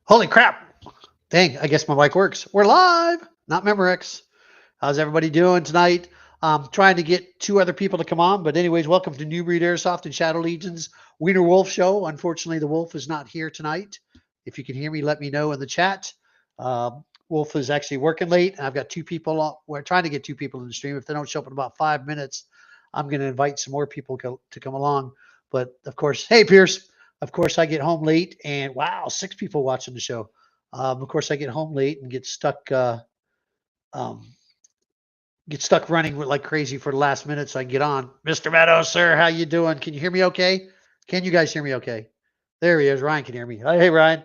Holy crap. Dang, I guess my mic works. We're live, not Memorex. How's everybody doing tonight? Trying to get two other people to come on. But anyways, welcome to Nubreed Airsoft and Shadow Legion's Weiner Wolf show. Unfortunately, the Wolf is not here tonight. If you can hear me, let me know in the chat. Wolf is actually working late. I've got two people. We're trying to get two people in the stream. If they don't show up in about 5 minutes, I'm going to invite some more people to come along. But of course, hey, Pierce. Of course, I get home late, and wow, 6 people watching the show. Of course, I get home late and um, get stuck running like crazy for the last minute so I can get on. Mr. Meadows, sir, how you doing? Can you hear me okay? Can you guys hear me okay? There he is. Ryan can hear me. Hey, Ryan.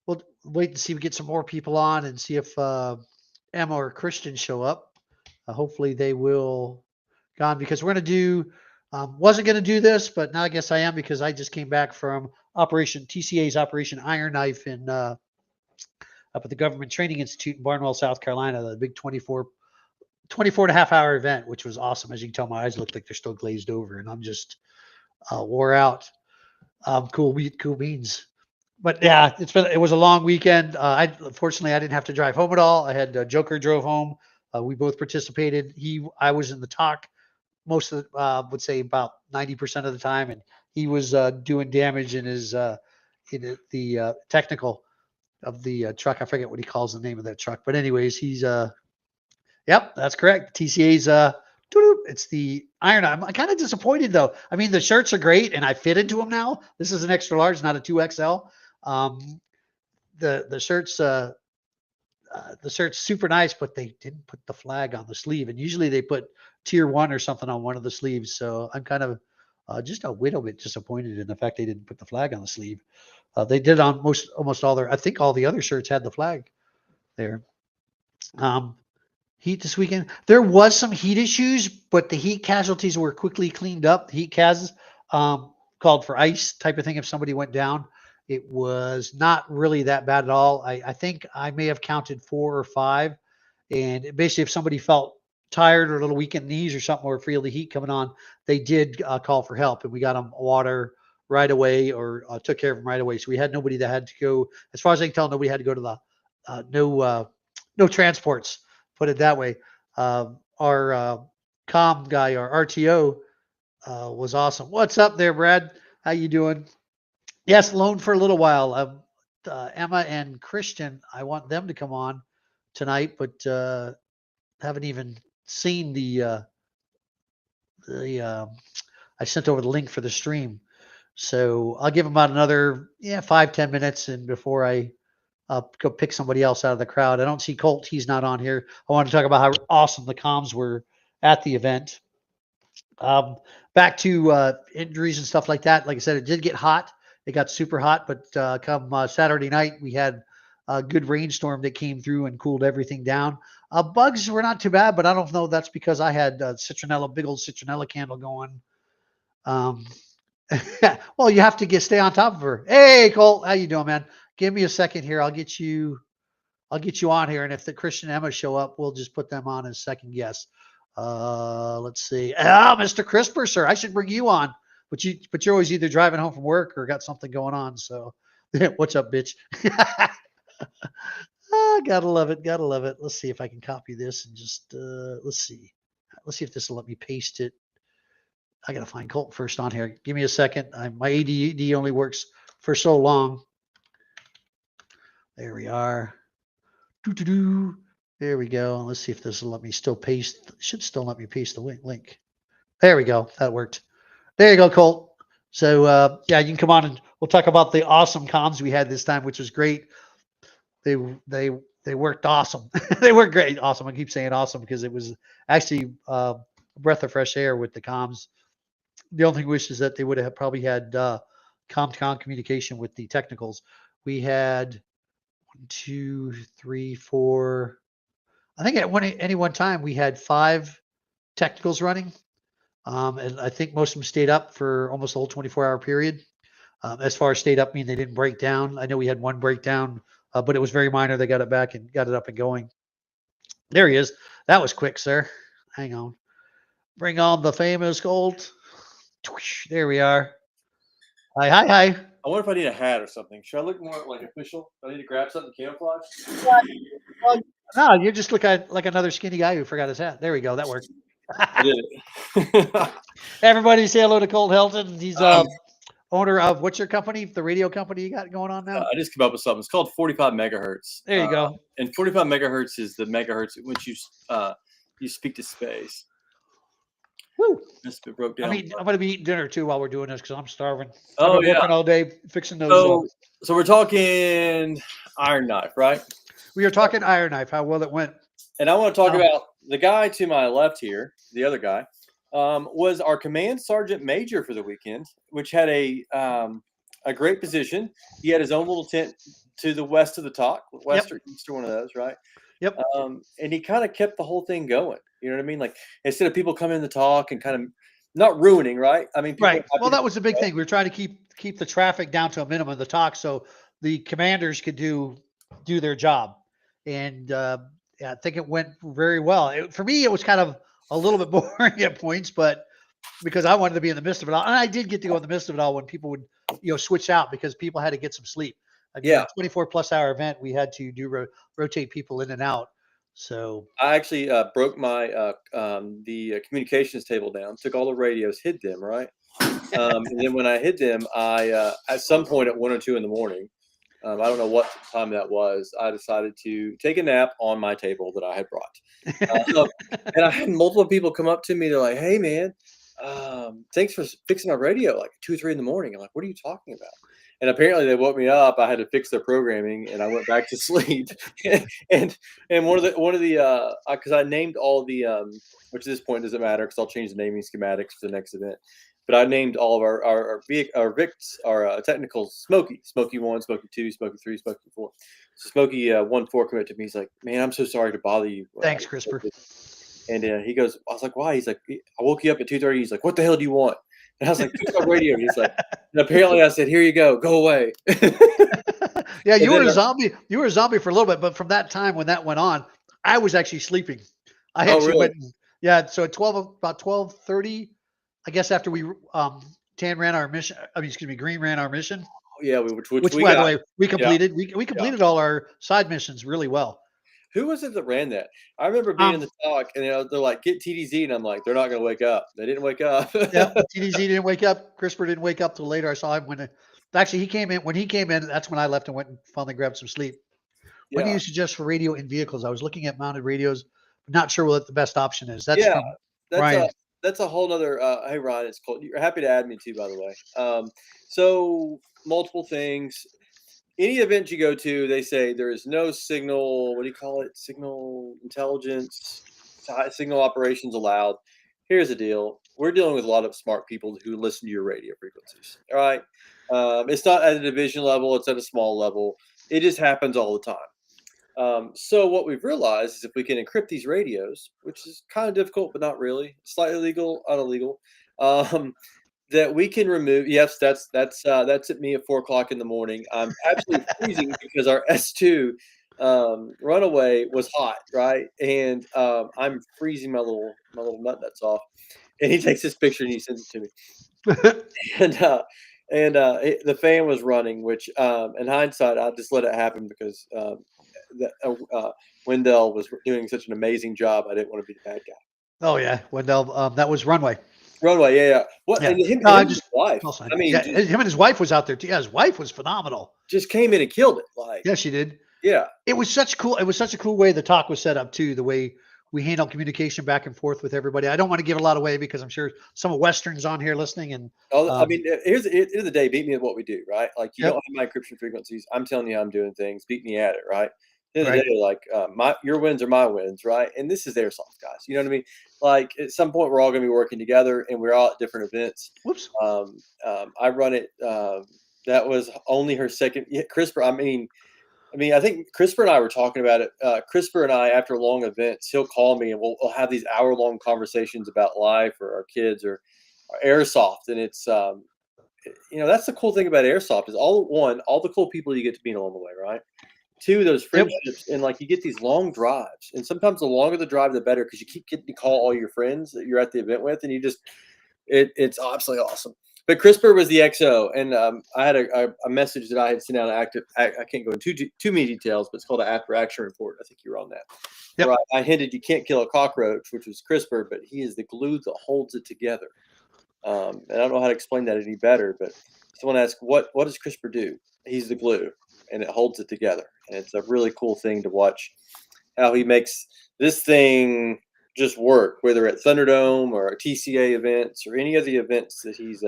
We'll wait and see if we get some more people on and see if Emma or Christian show up. Hopefully they will gone because we're going to do, wasn't going to do this, but now I guess I am because I just came back from TCA's Operation Iron Knife up at the Government Training Institute in Barnwell, South Carolina, the big 24 and a half hour event, which was awesome. As you can tell, my eyes look like they're still glazed over and I'm just wore out. Cool beans. But yeah, it was a long weekend. Unfortunately I didn't have to drive home at all. I had Joker drove home. We both participated. I was in the talk most of would say about 90% of the time, and he was doing damage in his in the technical of the truck. I forget what he calls the name of that truck, but anyways, he's yep, that's correct. TCA's it's the Iron. I'm kind of disappointed though. I mean, the shirts are great, and I fit into them now. This is an extra large, not a 2XL. Um, the shirts the shirt's super nice, but they didn't put the flag on the sleeve. And usually they put tier 1 or something on one of the sleeves. So I'm kind of just a little bit disappointed in the fact they didn't put the flag on the sleeve. They did on almost all I think all the other shirts had the flag there. Um, Heat this weekend. There was some heat issues, but the heat casualties were quickly cleaned up. The heat cas called for ice type of thing if somebody went down. It was not really that bad at all. I think I may have counted 4 or 5. And basically, if somebody felt tired or a little weak in the knees or something, or feel the heat coming on, they did call for help. And we got them water right away or took care of them right away. So we had nobody that had to go, as far as I can tell, nobody had to go to the no transports, put it that way. Our comm guy, our RTO, was awesome. What's up there, Brad? How you doing? Yes, loan for a little while. Emma and Christian, I want them to come on tonight, but haven't even seen the I sent over the link for the stream. So I'll give them about another 5-10 minutes, and before I go pick somebody else out of the crowd. I don't see Colt. He's not on here. I want to talk about how awesome the comms were at the event. Back to injuries and stuff like that. Like I said, it did get hot. It got super hot, but come Saturday night, we had a good rainstorm that came through and cooled everything down. Bugs were not too bad, but I don't know. That's because I had big old citronella candle going. Um, well, you have to stay on top of her. Hey, Colt, how you doing, man? Give me a second here. I'll get you on here, and if the Christian Emma show up, we'll just put them on as second guest. Let's see. Mr. Crisper, sir, I should bring you on, but you're always either driving home from work or got something going on. So, what's up, bitch? Gotta love it. Gotta love it. Let's see if I can copy this and just let's see. Let's see if this will let me paste it. I gotta find Colt first on here. Give me a second. My ADD only works for so long. There we are. Doo-doo-doo. There we go. Let's see if this will let me still paste. It should still let me paste the link. There we go. That worked. There you go, Colt. So yeah, you can come on and we'll talk about the awesome comms we had this time, which was great. They worked awesome. They worked great. Awesome. I keep saying awesome because it was actually a breath of fresh air with the comms. The only thing wish is that they would have probably had com communication with the technicals. We had 1, 2, 3, 4. I think at any one time we had 5 technicals running, and I think most of them stayed up for almost the whole 24-hour period. As far as stayed up, mean they didn't break down. I know we had one breakdown, but it was very minor. They got it back and got it up and going. There he is. That was quick, sir. Hang on. Bring on the famous Colt. There we are. Hi. I wonder if I need a hat or something. Should I look more like official? Do I need to grab something camouflage? Well, no, you just look like another skinny guy who forgot his hat. There we go. That worked. I did it. Everybody say hello to Colt Helton. He's Um, owner of what's your company? The radio company you got going on now? I just came up with something. It's called 45 megahertz. There you go. And 45 megahertz is the megahertz at which you speak to space. Woo! This broke down. I'm going to be eating dinner too while we're doing this because I'm starving. Oh, I've been working all day fixing those. So we're talking Iron Knife, right? We are talking Iron Knife, how well it went. And I want to talk about the guy to my left here, the other guy, was our command sergeant major for the weekend, which had a great position. He had his own little tent to the west of the talk, west or east or one of those, right? Yep. And he kind of kept the whole thing going. You know what I mean? Like instead of people coming in the talk and kind of not ruining, right? I mean, right. Well, that was the big thing. We were trying to keep the traffic down to a minimum of the talk, so the commanders could do their job. And I think it went very well. For me, it was kind of a little bit boring at points, but because I wanted to be in the midst of it all, and I did get to go in the midst of it all when people would, switch out because people had to get some sleep. Again, a 24+ hour event, we had to rotate people in and out. So I actually broke my the communications table down, took all the radios, hid them, right? And then when I hid them, I at some point at 1 or 2 in the morning, I don't know what time that was, I decided to take a nap on my table that I had brought. And I had multiple people come up to me. They're like, "Hey, man, thanks for fixing our radio like 2 or 3 in the morning." I'm like, "What are you talking about?" And apparently they woke me up. I had to fix their programming, and I went back to sleep. and one of the because I named all the which at this point doesn't matter because I'll change the naming schematics for the next event. But I named all of our VICs, our technicals, Smokey 1, Smokey 2, Smokey 3, Smokey 4. So Smokey 1-4 came up to me. He's like, "Man, I'm so sorry to bother you." Thanks, CRISPR. And he goes, I was like, "Why?" He's like, "I woke you up at 2:30. He's like, "What the hell do you want?" And I was like, "Fix my radio." He's like, and apparently I said, "Here you go away." Yeah, you were a zombie. You were a zombie for a little bit, but from that time when that went on, I was actually sleeping. I actually went. So at about 12:30, I guess after we Tan ran our mission. Green ran our mission. Oh, yeah, which by the way we completed. Yeah. We completed all our side missions really well. Who was it that ran that? I remember being in the talk, and they're like, "Get TDZ," and I'm like, "They're not going to wake up." They didn't wake up. Yeah, TDZ didn't wake up. CRISPR didn't wake up till later. I saw him actually he came in. When he came in, that's when I left and went and finally grabbed some sleep. What do you suggest for radio in vehicles? I was looking at mounted radios, not sure what the best option is. That's from Ryan. That's a whole nother. Hey, Ryan, it's cool. You're happy to add me too, by the way. So multiple things. Any event you go to, they say there is no signal. What do you call it? Signal intelligence, signal operations allowed. Here's the deal: we're dealing with a lot of smart people who listen to your radio frequencies. All right, it's not at a division level; it's at a small level. It just happens all the time. So what we've realized is if we can encrypt these radios, which is kind of difficult, but not really, slightly legal, not illegal, that we can remove. Yes, that's at me at 4 o'clock in the morning. I'm absolutely freezing because our S2 runaway was hot, right? And I'm freezing my little nut nuts off. And he takes this picture and he sends it to me. and the fan was running, which in hindsight, I just let it happen because Wendell was doing such an amazing job. I didn't want to be the bad guy. Oh yeah, Wendell. That was runway. Runway, yeah. What? Yeah. And him and his wife. I mean, him and his wife was out there too. Yeah, his wife was phenomenal. Just came in and killed it. Like, yeah, she did. Yeah, it was such a cool way the talk was set up too. The way we handle communication back and forth with everybody. I don't want to give a lot away because I'm sure some of Western's on here listening. And I mean, here's the day. Beat me at what we do, right? Like you don't have my encryption frequencies. I'm telling you how I'm doing things. Beat me at it, right? End of the day, like your wins are my wins, right? And this is Airsoft, guys. You know what I mean? Like at some point, we're all going to be working together, and we're all at different events. Whoops. I run it. That was only her second. Yeah, CRISPR. I think CRISPR and I were talking about it. CRISPR and I, after long events, he'll call me and we'll have these hour-long conversations about life or our kids or Airsoft. And it's, that's the cool thing about Airsoft is all the cool people you get to meet along the way, right? 2, those friendships, and like you get these long drives. And sometimes the longer the drive, the better because you keep getting to call all your friends that you're at the event with, and you just, it's absolutely awesome. But CRISPR was the XO, and I had a message that I had sent out. I can't go into too many details, but it's called an after action report. I think you were on that. Yep. Where I hinted you can't kill a cockroach, which was CRISPR, but he is the glue that holds it together. And I don't know how to explain that any better, but someone asked, what does CRISPR do? He's the glue, and it holds it together. And it's a really cool thing to watch how he makes this thing just work, whether at Thunderdome or TCA events or any of the events that he's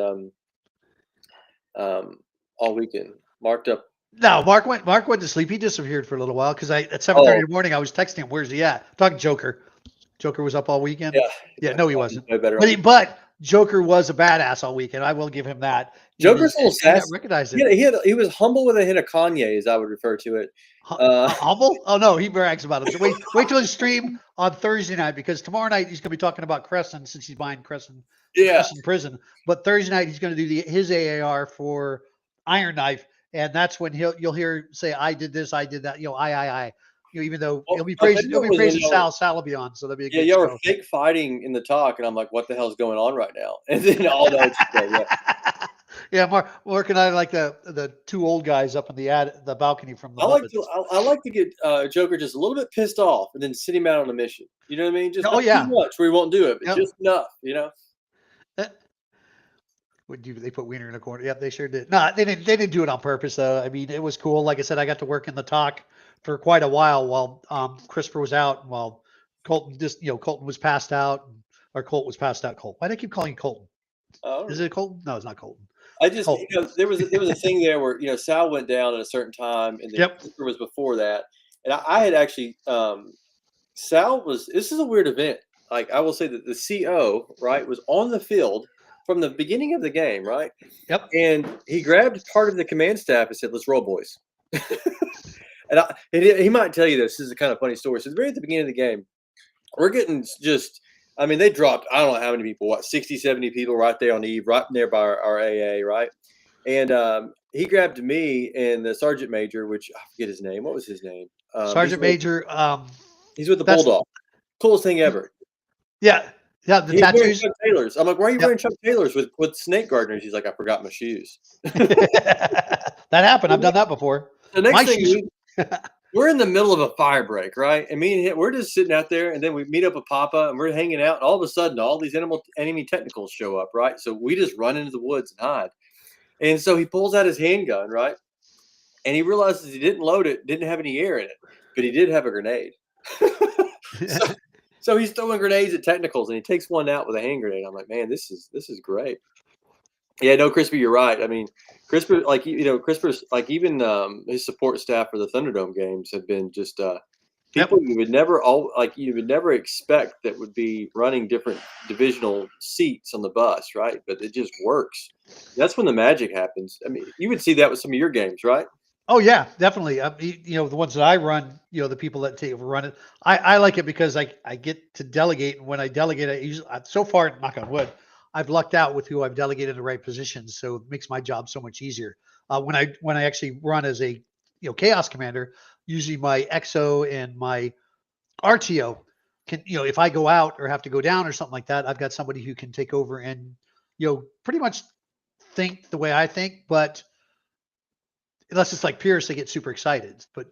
all weekend marked up. No, Mark went to sleep. He disappeared for a little while because I at 7:30 Oh, in the morning I was texting him, "Where's he at?" Talking Joker. Joker was up all weekend. yeah. Yeah, no, he wasn't. No better. But Joker was a badass all weekend. I will give him that. Joker's a little He got sassy. recognized He, it. had, he was humble with a hint of Kanye, as I would refer to it. Humble? Oh no, he brags about it. So wait till his stream on Thursday night because tomorrow night he's going to be talking about Crescent since he's buying Crescent Yeah. prison. But Thursday night he's going to do his AAR for Iron Knife, and that's when you'll hear say I did this, I did that. I. You know, even though Well, he'll be I'll tell praising you what was when Sal will be on, so that'll be a yeah, good y'all were show. fake fighting in the talk, and I'm like, what the hell's going on right now? And then all that. Yeah. Yeah, Mark and I like the two old guys up in the balcony from the Muppets. I like to get Joker just a little bit pissed off and then sit him out on a mission. You know what I mean? Just not too much where he won't do it, but just enough, you know? They put Weiner in a corner? Yep, they sure did. No, they didn't do it on purpose though. I mean, it was cool. Like I said, I got to work in the talk for quite a while CRISPR was out and while Colton Colton was passed out or Colt was passed out. Colt. Why do I keep calling you Colton? Is it Colton? No, it's not Colton. I just there was a thing there where Sal went down at a certain time and then CRISPR was before that, and I had actually Sal was. This is a weird event. Like I will say that the CO was on the field from the beginning of the game, right? Yep. And he grabbed part of the command staff and said, "Let's roll, boys." and he might tell you this. This is a kind of funny story. So, very at the beginning of the game, we're getting just. I mean, they dropped. I don't know how many people. What 60, 70 people right there on the eve, right there by our AA, right? And he grabbed me and the sergeant major, which I forget his name. What was his name? Sergeant Major. He's with the Bulldog. Coolest thing ever. Yeah. Yeah, the tattoos. Chuck Taylors. I'm like, why are you wearing Chuck Taylors with snake gardeners? He's like, I forgot my shoes. That happened. I've done that before. The next thing, we're in the middle of a fire break, right? And me and him, we're just sitting out there, and then we meet up with Papa, and we're hanging out. And all of a sudden, all these enemy technicals show up, right? So we just run into the woods and hide. And so he pulls out his handgun, right? And he realizes he didn't load it, didn't have any air in it, but he did have a grenade. So he's throwing grenades at technicals, and he takes one out with a hand grenade. I'm like, man, this is great. Yeah, no, CRISPR, you're right. I mean, CRISPR, CRISPR's like even his support staff for the Thunderdome games have been just people you would never expect that would be running different divisional seats on the bus, right? But it just works. That's when the magic happens. I mean, you would see that with some of your games, right? Oh yeah, definitely. The ones that I run, the people that run it, I like it because I get to delegate, and when I delegate, I usually so far, knock on wood, I've lucked out with who I've delegated in the right positions, so it makes my job so much easier. When I actually run as a chaos commander, usually my XO and my RTO can if I go out or have to go down or something like that, I've got somebody who can take over and pretty much think the way I think, but unless it's like Pierce, they get super excited. But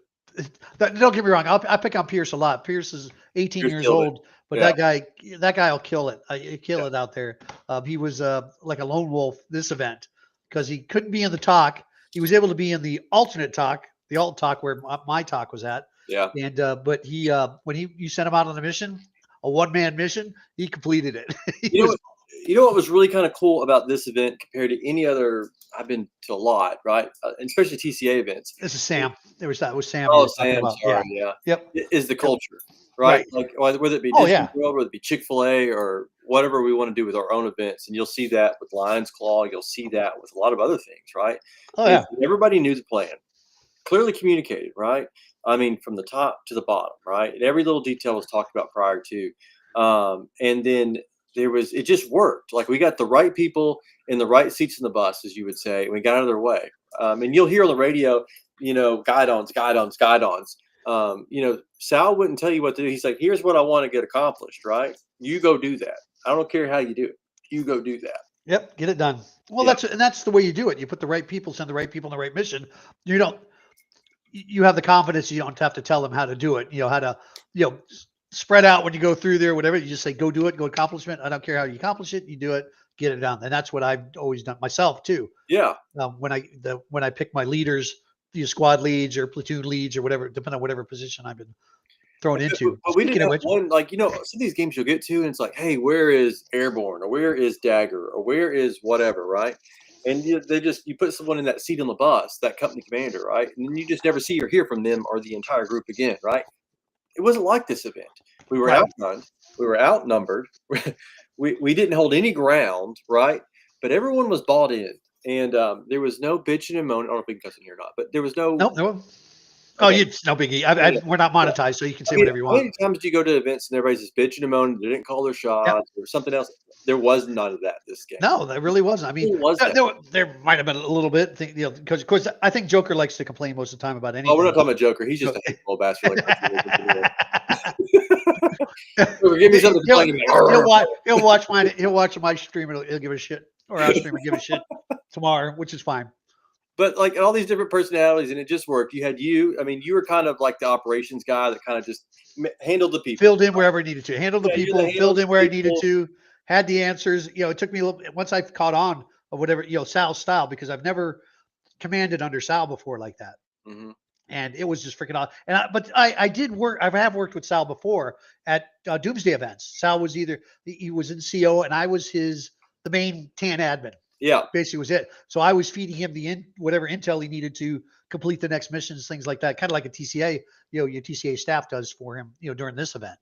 don't get me wrong, I pick on Pierce a lot. Pierce is 18 years old, but that guy will kill it. Kill it out there. He was like a lone wolf this event because he couldn't be in the talk. He was able to be in the alternate talk, the alt talk where my talk was at. Yeah. And but he when you sent him out on a mission, a one-man mission, he completed it. You know what was really kind of cool about this event compared to any other? I've been to a lot, right? And especially TCA events. This is Sam. That was Sam. Oh, Sam. Sorry, yeah. Yep. Is the culture, right? Like whether it be Disney World, whether it be Chick-fil-A, or whatever we want to do with our own events, and you'll see that with Lions Claw. You'll see that with a lot of other things, right? Oh yeah. Everybody knew the plan, clearly communicated, right? I mean, from the top to the bottom, right? And every little detail was talked about prior to, and then. It just worked. Like we got the right people in the right seats in the bus, as you would say, and we got out of their way. And you'll hear on the radio, guide-ons. Sal wouldn't tell you what to do. He's like, here's what I want to get accomplished, right? You go do that. I don't care how you do it. You go do that. Yep, get it done. Well, Yeah. that's the way you do it. You put the right people, send the right people on the right mission. You don't you have the confidence. You don't have to tell them how to do it. You know how to spread out when you go through there. Whatever you just say, go do it, go accomplishment. I don't care how you accomplish it. You do it, get it done, and that's what I've always done myself too. Yeah. When I pick my leaders, squad leads or platoon leads or whatever, depending on whatever position I've been thrown into. But we didn't Speaking of have which, one, like, some of these games you'll get to, and it's like, hey, where is Airborne, or where is Dagger, or where is whatever, right? And you put someone in that seat on the bus, that company commander, right? And then you just never see or hear from them or the entire group again, right? It wasn't like this event. We were right? outgunned, we were outnumbered, we didn't hold any ground, right? But everyone was bought in, and there was no bitching and moaning. I don't know if we can cuss in here or not, but there was no. Nope, no. Oh, Okay, it's no biggie. yeah, We're not yeah. monetized, so you can I say mean, whatever you how want. many times do you go to events and everybody's just bitching and moaning? They didn't call their Yep. shots or something else. There was none of that this game. No, that really wasn't. I mean, Who was that? there might have been a little bit, because of course I think Joker likes to complain most of the time about Oh, we're not anything. talking about Joker. He's just a hateful bastard. Like he'll, give me something to complain about. he'll watch mine. He'll watch my stream and he'll give a shit, or our stream and give a shit tomorrow, which is fine. But like all these different personalities, and it just worked. You had you. I mean, you were kind of like the operations guy that kind of just handled the people. Filled in wherever I needed to. Handled the Yeah, you're people. the Filled in where I needed people. to. Had the answers. It took me a little. Once I caught on of whatever Sal's style, because I've never commanded under Sal before like that. Mm-hmm. And it was just freaking awesome. But I did work. I have worked with Sal before at Doomsday events. Sal was he was in CO, and I was the main TAN admin. Yeah, Basically was it. So I was feeding him whatever intel he needed to complete the next missions, things like that. Kind of like a TCA, your TCA staff does for him, during this event.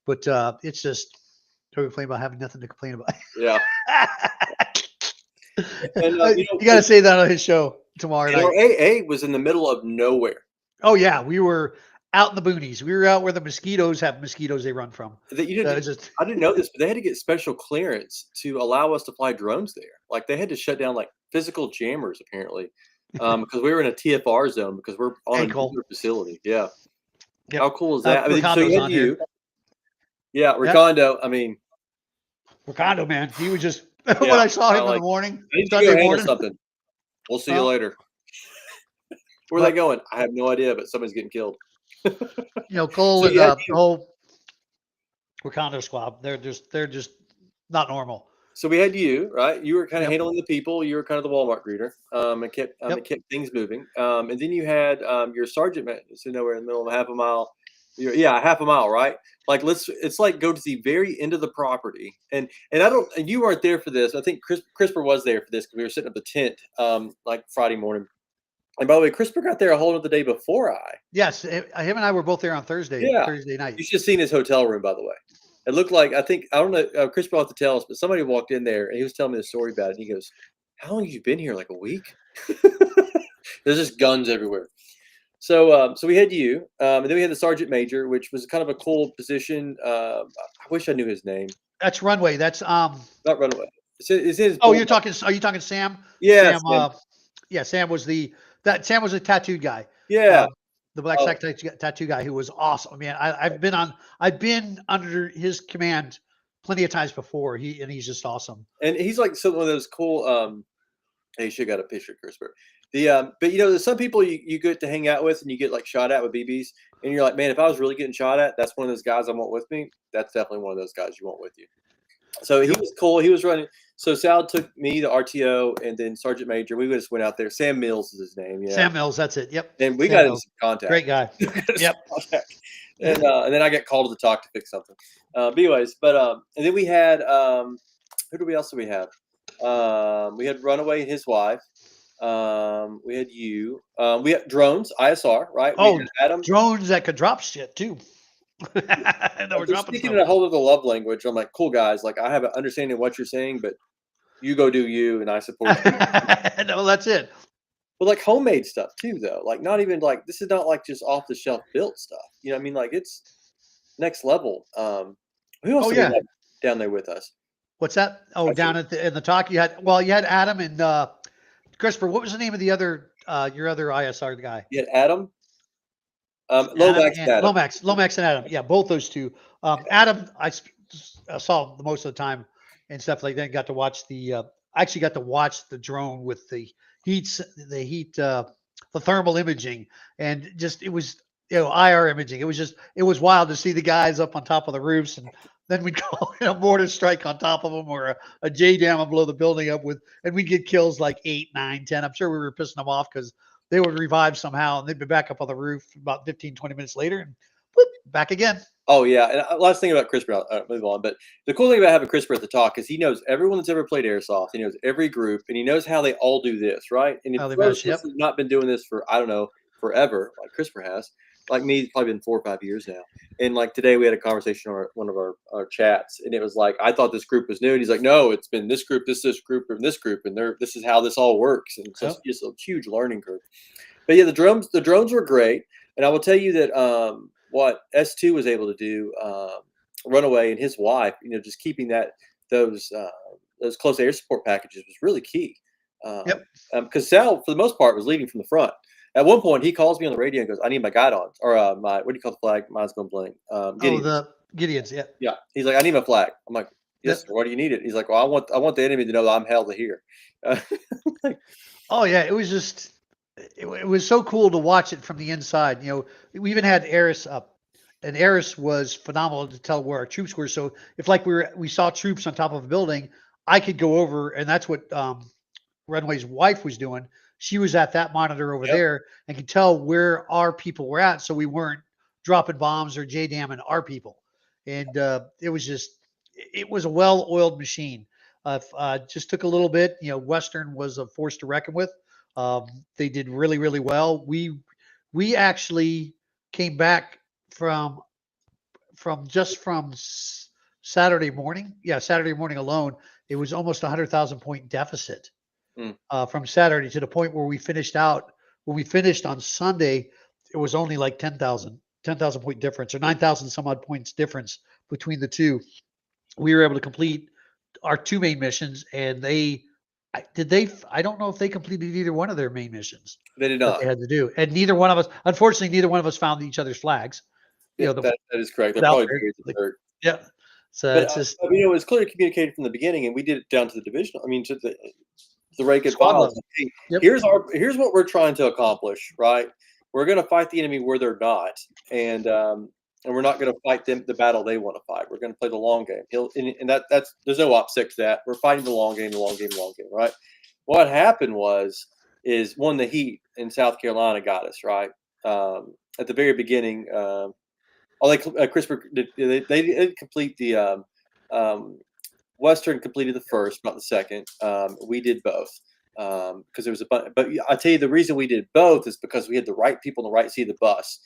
But it's just don't complain about having nothing to complain about. yeah. And You got to say that on his show tomorrow night. Our AA was in the middle of nowhere. Oh yeah, we were out in the boonies. We were out where the mosquitoes have mosquitoes they run from. That you didn't. I didn't know this, but they had to get special clearance to allow us to fly drones there. Like they had to shut down like physical jammers apparently, because we were in a TFR zone because we're on a nuclear facility. Yeah. Yep. How cool is that? I mean, so you had you. Yeah, Recondo. Yep. I mean, Recondo, man, he was just when I saw him in the morning. I need to go handle something. We'll see you later. Where are they going? I have no idea, but somebody's getting killed. Cole and the whole Recondo squad, they're just not normal. So we had you, right? You were kind of handling the people. You were kind of the Walmart greeter, and it kept things moving. And then you had your sergeant, sitting nowhere in the middle of a half a mile. Half a mile, right? Like it's like go to the very end of the property, and you weren't there for this. I think CRISPR was there for this because we were sitting at the tent, like Friday morning. And by the way, CRISPR got there a whole other day before I. Yes, him and I were both there on Thursday night. You should have seen his hotel room, by the way. It looked like, I don't know, CRISPR will have to tell us, but somebody walked in there and he was telling me the story about it. And he goes, how long have you been here? Like a week? There's just guns everywhere. So we had you, and then we had the sergeant major, which was kind of a cool position. I wish I knew his name. That's Runway. That's not Runaway. It's his. Oh, you're talking. Are you talking Sam? Yeah. Sam. Sam was Sam was a tattooed guy. Yeah. The black sack tattoo guy who was awesome. I mean, I've been under his command plenty of times before. He's just awesome. And he's like one of those cool. Hey, you should have got a picture, CRISPR. But there's some people you get to hang out with and you get like shot at with BBs, and you're like, man, if I was really getting shot at, that's one of those guys I want with me. That's definitely one of those guys you want with you. So he was cool. He was running. So Sal took me, the RTO, and then Sergeant Major. We just went out there. Sam Mills is his name. Yeah. Sam Mills. That's it. Yep. And we got into some contact. Great guy. Yep. And then I got called to the talk to fix something. And then we had who else do we have? We had Runaway and his wife. We had you. We had drones, ISR, right? Oh, Adam. Drones that could drop shit too. Speaking in a whole other love language, I'm like, cool guys. Like I have an understanding of what you're saying, but you go do you, and I support you. No, that's it. Well, like homemade stuff too, though. Like not even like this is not like just off the shelf built stuff. You know what I mean? Like it's next level. Who else had down there with us? What's that? Oh, in the talk you had Adam and CRISPR. What was the name of the other your other ISR guy? You had Adam. Lomax and Adam. Lomax and Adam. Yeah, both those two. Adam, I saw most of the time and stuff like that. Got to watch the I actually got to watch the drone with heat, the thermal imaging, and just it was IR imaging. It was wild to see the guys up on top of the roofs, and then we'd call a mortar strike on top of them or a J dam and blow the building up with, and we'd get kills like 8, 9, 10. I'm sure we were pissing them off because they would revive somehow and they'd be back up on the roof about 15, 20 minutes later and whoop, back again. Oh yeah, and last thing about CRISPR, I'll move on. But the cool thing about having CRISPR at the talk is he knows everyone that's ever played Airsoft. He knows every group, and he knows how they all do this, right? And if How they those mesh, yep. have not been doing this for I don't know forever, like CRISPR has, like me, it's probably been 4 or 5 years now. And like today, we had a conversation on one of our chats, and it was like I thought this group was new, and he's like, no, it's been this group, this group, and this group, and this is how this all works, and so it's just a huge learning curve. But yeah, the drones were great, and I will tell you that what S2 was able to do, Runaway and his wife, just keeping those close air support packages was really key. Yep. Because Sal, for the most part, was leading from the front. At one point, he calls me on the radio and goes, "I need my guidons or my what do you call the flag? Mine's going blank. Gideons. The Gideons, yeah. Yeah. He's like, I need my flag. I'm like, yes, Yep. sir. Why do you need it? He's like, well, I want the enemy to know that I'm held to here. Oh yeah, it was just it was so cool to watch it from the inside. We even had Eris up, and Eris was phenomenal to tell where our troops were. So if like we saw troops on top of a building, I could go over, and that's what Runway's wife was doing. She was at that monitor over there and could tell where our people were at, so we weren't dropping bombs or JDamming our people. And it was a well-oiled machine. Just took a little bit. Western was a force to reckon with. They did really, really well. We actually came back from Saturday morning. Yeah, Saturday morning alone, it was almost 100,000 point deficit from Saturday to the point where we finished out. When we finished on Sunday, it was only like 10,000 point difference or 9,000 some odd points difference between the two. We were able to complete our two main missions, and I don't know if they completed either one of their main missions. They did not. They had to do, and unfortunately, neither one of us found each other's flags. That is correct. They're probably very yeah. So but, it's just it was clearly communicated from the beginning, and we did it down to the division. I mean, to the rank and squad file. level. Hey, Yep. Here's what we're trying to accomplish. Right, we're going to fight the enemy where they're not, and we're not going to fight the battle they want to fight. We're going to play the long game. And that's there's no OPSEC to that. We're fighting the long game, right? What happened is the heat in South Carolina got us, right? At the very beginning, CRISPR they did complete the Western completed the first, not the second. We did both because there was a bunch. But I tell you, the reason we did both is because we had the right people on the right seat of the bus.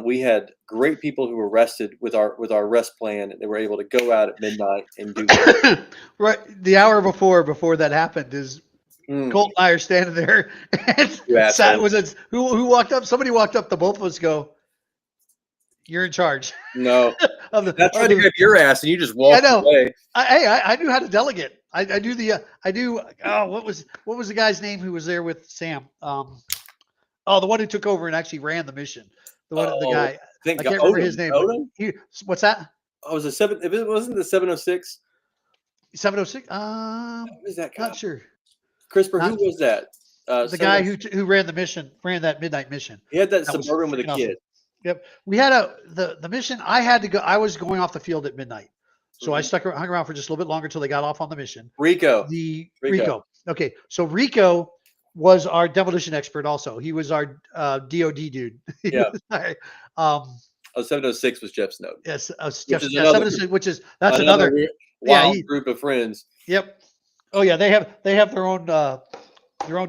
We had great people who were rested with our rest plan, and they were able to go out at midnight and do right. The hour before that happened is Colt and I are standing there, and who walked up? Somebody walked up to both of us. Go, you're in charge. No, I tried to grab your ass, and you just walked away. I knew how to delegate. I do. Oh, what was the guy's name who was there with Sam? The one who took over and actually ran the mission. The guy. I can't remember his name. What's that? Oh, was it If it wasn't the 706. 706. Who was that guy? Not sure. CRISPR. Who was that? The guy who ran the mission, ran that midnight mission. He had that Suburban with a kid. Yep. We had the mission. I had to go. I was going off the field at midnight, so I hung around for just a little bit longer until they got off on the mission. Rico. Okay, so Rico was our demolition expert. Also, he was our DOD dude. Yeah. 706 was Jeff Snowden. Yes, Jeff, 706, that's another wild group of friends. Yep. Oh yeah, they have their own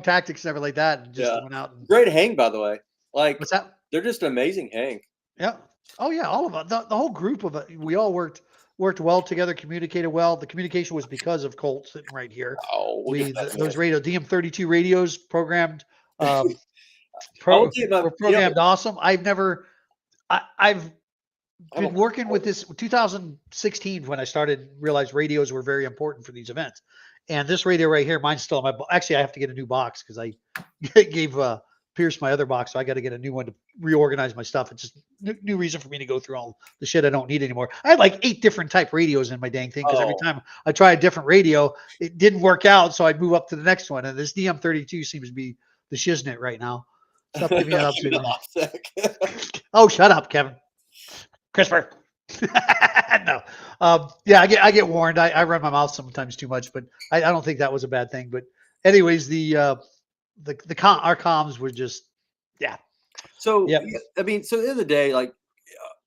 tactics and everything like that, and just went out. Great hang, by the way. Like, what's that? They're just an amazing hang. Yeah. Oh yeah, all of us. The whole group of it. We all worked well together, communicated well. The communication was because of Colt sitting right here. Oh, those DM32 radios programmed. Programmed awesome. I've been working with this 2016 when I started. Realized radios were very important for these events, and this radio right here, mine's still in my. Actually, I have to get a new box because I gave pierced my other box, so I got to get a new one to reorganize my stuff. It's just new reason for me to go through all the shit I don't need anymore. I had like 8 different type radios in my dang thing because every Oh, time I try a different radio, it didn't work out, so I'd move up to the next one. And this DM32 seems to be the shiznit right now. Stop giving it up give to it me. OPSEC. Oh, shut up, Kevin. CRISPR. No. Yeah, I get warned. I run my mouth sometimes too much, but I don't think that was a bad thing. But anyways, our comms were just, yeah. So, Yep. I mean, so at the end of the day, like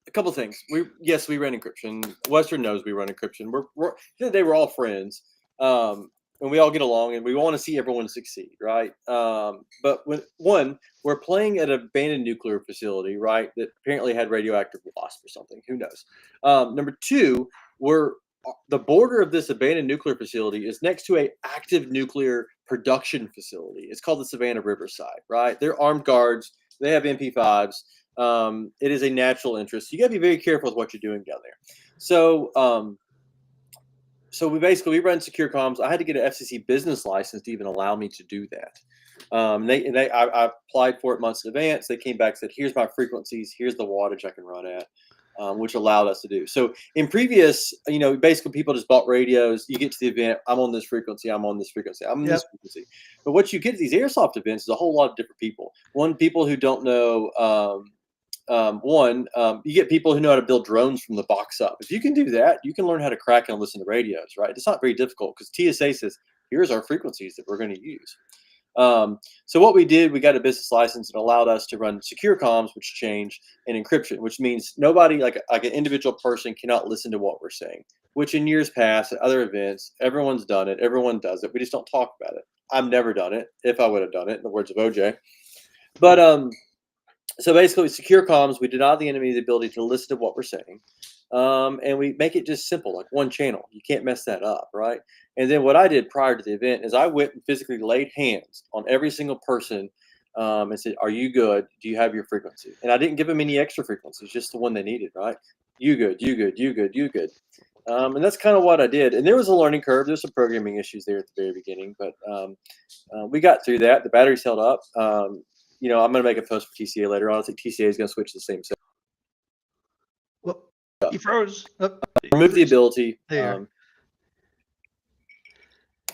a couple things. We run encryption. Western knows we run encryption. We're at the end of the day, we're all friends, and we all get along, and we want to see everyone succeed, right? But we're playing at an abandoned nuclear facility, right? That apparently had radioactive wasp or something. Who knows? Number two, the border of this abandoned nuclear facility is next to a active nuclear production facility. It's called the Savannah Riverside, right? They're armed guards. They have MP5s. It is a natural interest. You got to be very careful with what you're doing down there. So, so we run secure comms. I had to get an FCC business license to even allow me to do that. I applied for it months in advance. They came back and said, "Here's my frequencies. Here's the wattage I can run at," which allowed us to do. So in previous, basically people just bought radios. You get to the event, I'm on this frequency. I'm on this frequency. I'm on this frequency. But what you get at these airsoft events is a whole lot of different people. People who don't know. You get people who know how to build drones from the box up. If you can do that, you can learn how to crack and listen to radios, right? It's not very difficult because TSA says, here's our frequencies that we're going to use. So what we did, we got a business license that allowed us to run secure comms, which change, and encryption, which means nobody, like an individual person, cannot listen to what we're saying, which in years past at other events, everyone's done it. Everyone does it. We just don't talk about it. I've never done it. If I would have done it, in the words of OJ. But, so basically, with secure comms, we deny the enemy the ability to listen to what we're saying, and we make it just simple, like one channel. You can't mess that up, right? And then what I did prior to the event is I went and physically laid hands on every single person and said, "Are you good? Do you have your frequency?" And I didn't give them any extra frequencies, just the one they needed, right? You good, you good, you good, you good. And that's kind of what I did. And there was a learning curve. There's some programming issues there at the very beginning, but we got through that. The batteries held up. I'm going to make a post for TCA later on. I think TCA is going to switch to the same set. Well, you froze. Remove the ability. There.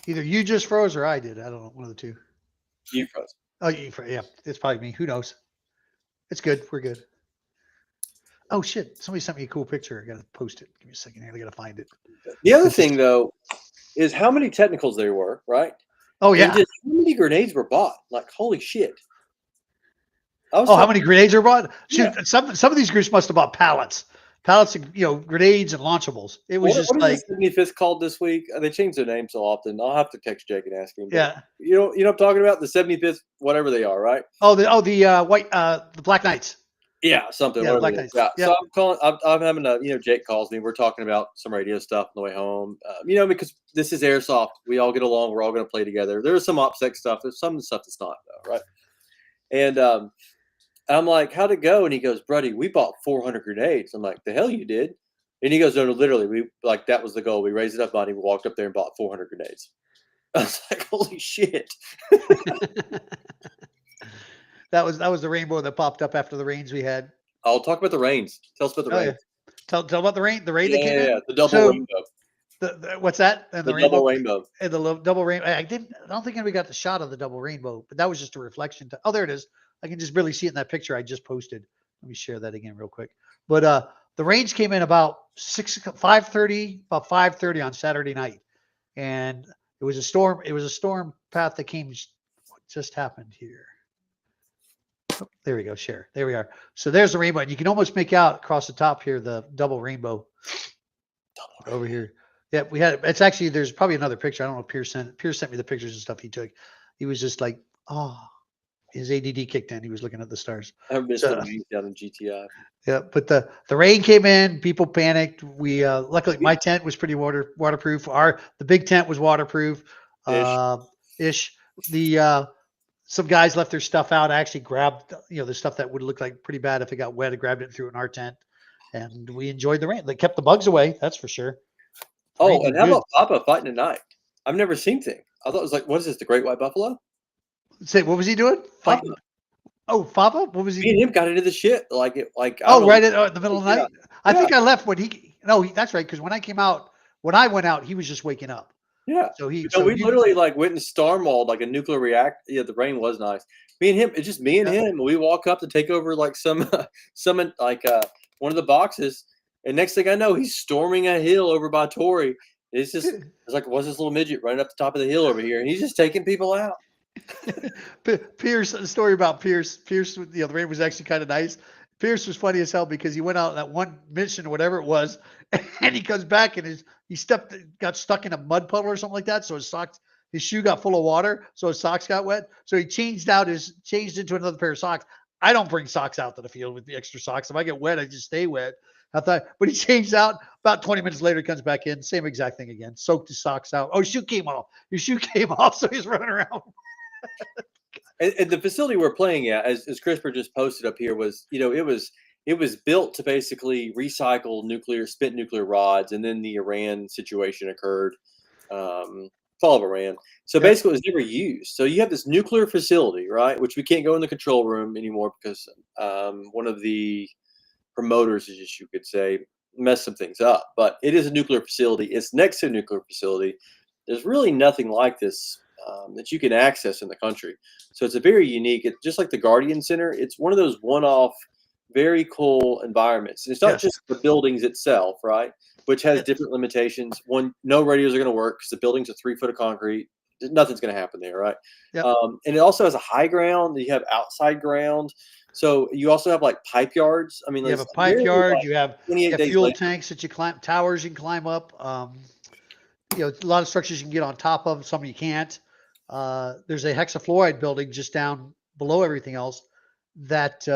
Either you just froze or I did. I don't know. One of the two. You froze. Oh, you froze. Yeah, it's probably me. Who knows? It's good. We're good. Oh, shit. Somebody sent me a cool picture. I got to post it. Give me a second here. I got to find it. The other thing, though, is how many technicals there were, right? Oh, yeah. And just how many grenades were bought? Like, holy shit. How many grenades are bought? Yeah. Shoot, some of these groups must have bought pallets of grenades and launchables. It was just what like is the 75th called this week? They change their name so often. I'll have to text Jake and ask him. Yeah. You know what I'm talking about? The 75th, whatever they are, right? Oh, the Black Knights. Yeah, something. Yeah, Black Knights. Yeah. Yep. So I'm calling. I'm having a. Jake calls me. We're talking about some radio stuff on the way home. Because this is airsoft. We all get along. We're all going to play together. There's some OPSEC stuff. There's some stuff that's not though, right? And I'm like, how'd it go? And he goes, Bruddy, we bought 400 grenades. I'm like, the hell you did? And he goes, no, literally, that was the goal. We raised enough money. We walked up there and bought 400 grenades. I was like, holy shit. That was the rainbow that popped up after the rains we had. I'll talk about the rains. Tell us about the rains. Yeah. Tell about the rain. The rain that came in. Yeah, the double rainbow. What's that? And the double rainbow. And the double rainbow. I don't think anybody got the shot of the double rainbow, but that was just a reflection. Oh, there it is. I can just barely see it in that picture I just posted. Let me share that again real quick. But the rains came in about 5:30 on Saturday night, and it was a storm. It was a storm path that came. What just happened here? Oh, there we go. Share. There we are. So there's the rainbow, and you can almost make out across the top here the double rainbow over here. Yeah, we had. It's actually there's probably another picture. I don't know if Pierce sent me the pictures and stuff he took. He was just like, oh. His ADD kicked in. He was looking at the stars. I missed the rain down in GTI. Yeah, but the rain came in. People panicked. We luckily my tent was pretty waterproof. The big tent was waterproof. Ish. Some guys left their stuff out. I actually grabbed the stuff that would look like pretty bad if it got wet. I grabbed it and threw it in our tent, and we enjoyed the rain. They kept the bugs away. That's for sure. Oh, and how about Papa fighting at night? I've never seen thing. I thought it was like, what is this? The Great White Buffalo? Say, what was he doing? Fighting? Oh, Fava? What was Me he? and him got into the shit like I don't Oh, know. right in the middle of the Yeah, night. I yeah, think I left when he. No, that's right. Because when I went out, he was just waking up. yeah. No, So we you. literally like went and stormwalled like a nuclear reactor. Yeah, the rain was nice. Me and him, it's just me and Yeah. him. We walk up to take over like some like one of the boxes, and next thing I know, he's storming a hill over by Tory. It's like, what's this little midget running up the top of the hill over here? And he's just taking people out. Pierce, the story about Pierce. Pierce, the rain was actually kind of nice. Pierce was funny as hell because he went out on that one mission, whatever it was, and he comes back and got stuck in a mud puddle or something like that. So his shoe got full of water, so his socks got wet. So he changed into another pair of socks. I don't bring socks out to the field with the extra socks. If I get wet, I just stay wet. But he changed out. About 20 minutes later, he comes back in, same exact thing again. Soaked his socks out. Oh, his shoe came off. His shoe came off, so he's running around. And the facility we're playing at, as CRISPR just posted up here, was it was built to basically recycle spent nuclear rods, and then the Iran situation occurred, fall of Iran. So Yep. basically, it was never used. So you have this nuclear facility, right, which we can't go in the control room anymore because one of the promoters, as you could say, messed some things up. But it is a nuclear facility. It's next to a nuclear facility. There's really nothing like this that you can access in the country. So it's a very unique. It's just like the Guardian Center. It's one of those one-off, very cool environments. And it's not Yes. just the buildings itself, right? Which has different limitations. One, no radios are going to work because the buildings are 3 foot of concrete. Nothing's going to happen there, right? Yep. And it also has a high ground. You have outside ground. So you also have like pipe yards. I mean, You have a there's pipe literally yard. like You have 28 days fuel later. tanks that you climb, towers you can climb up. A lot of structures you can get on top of. Some you can't. There's a hexafluoride building just down below everything else that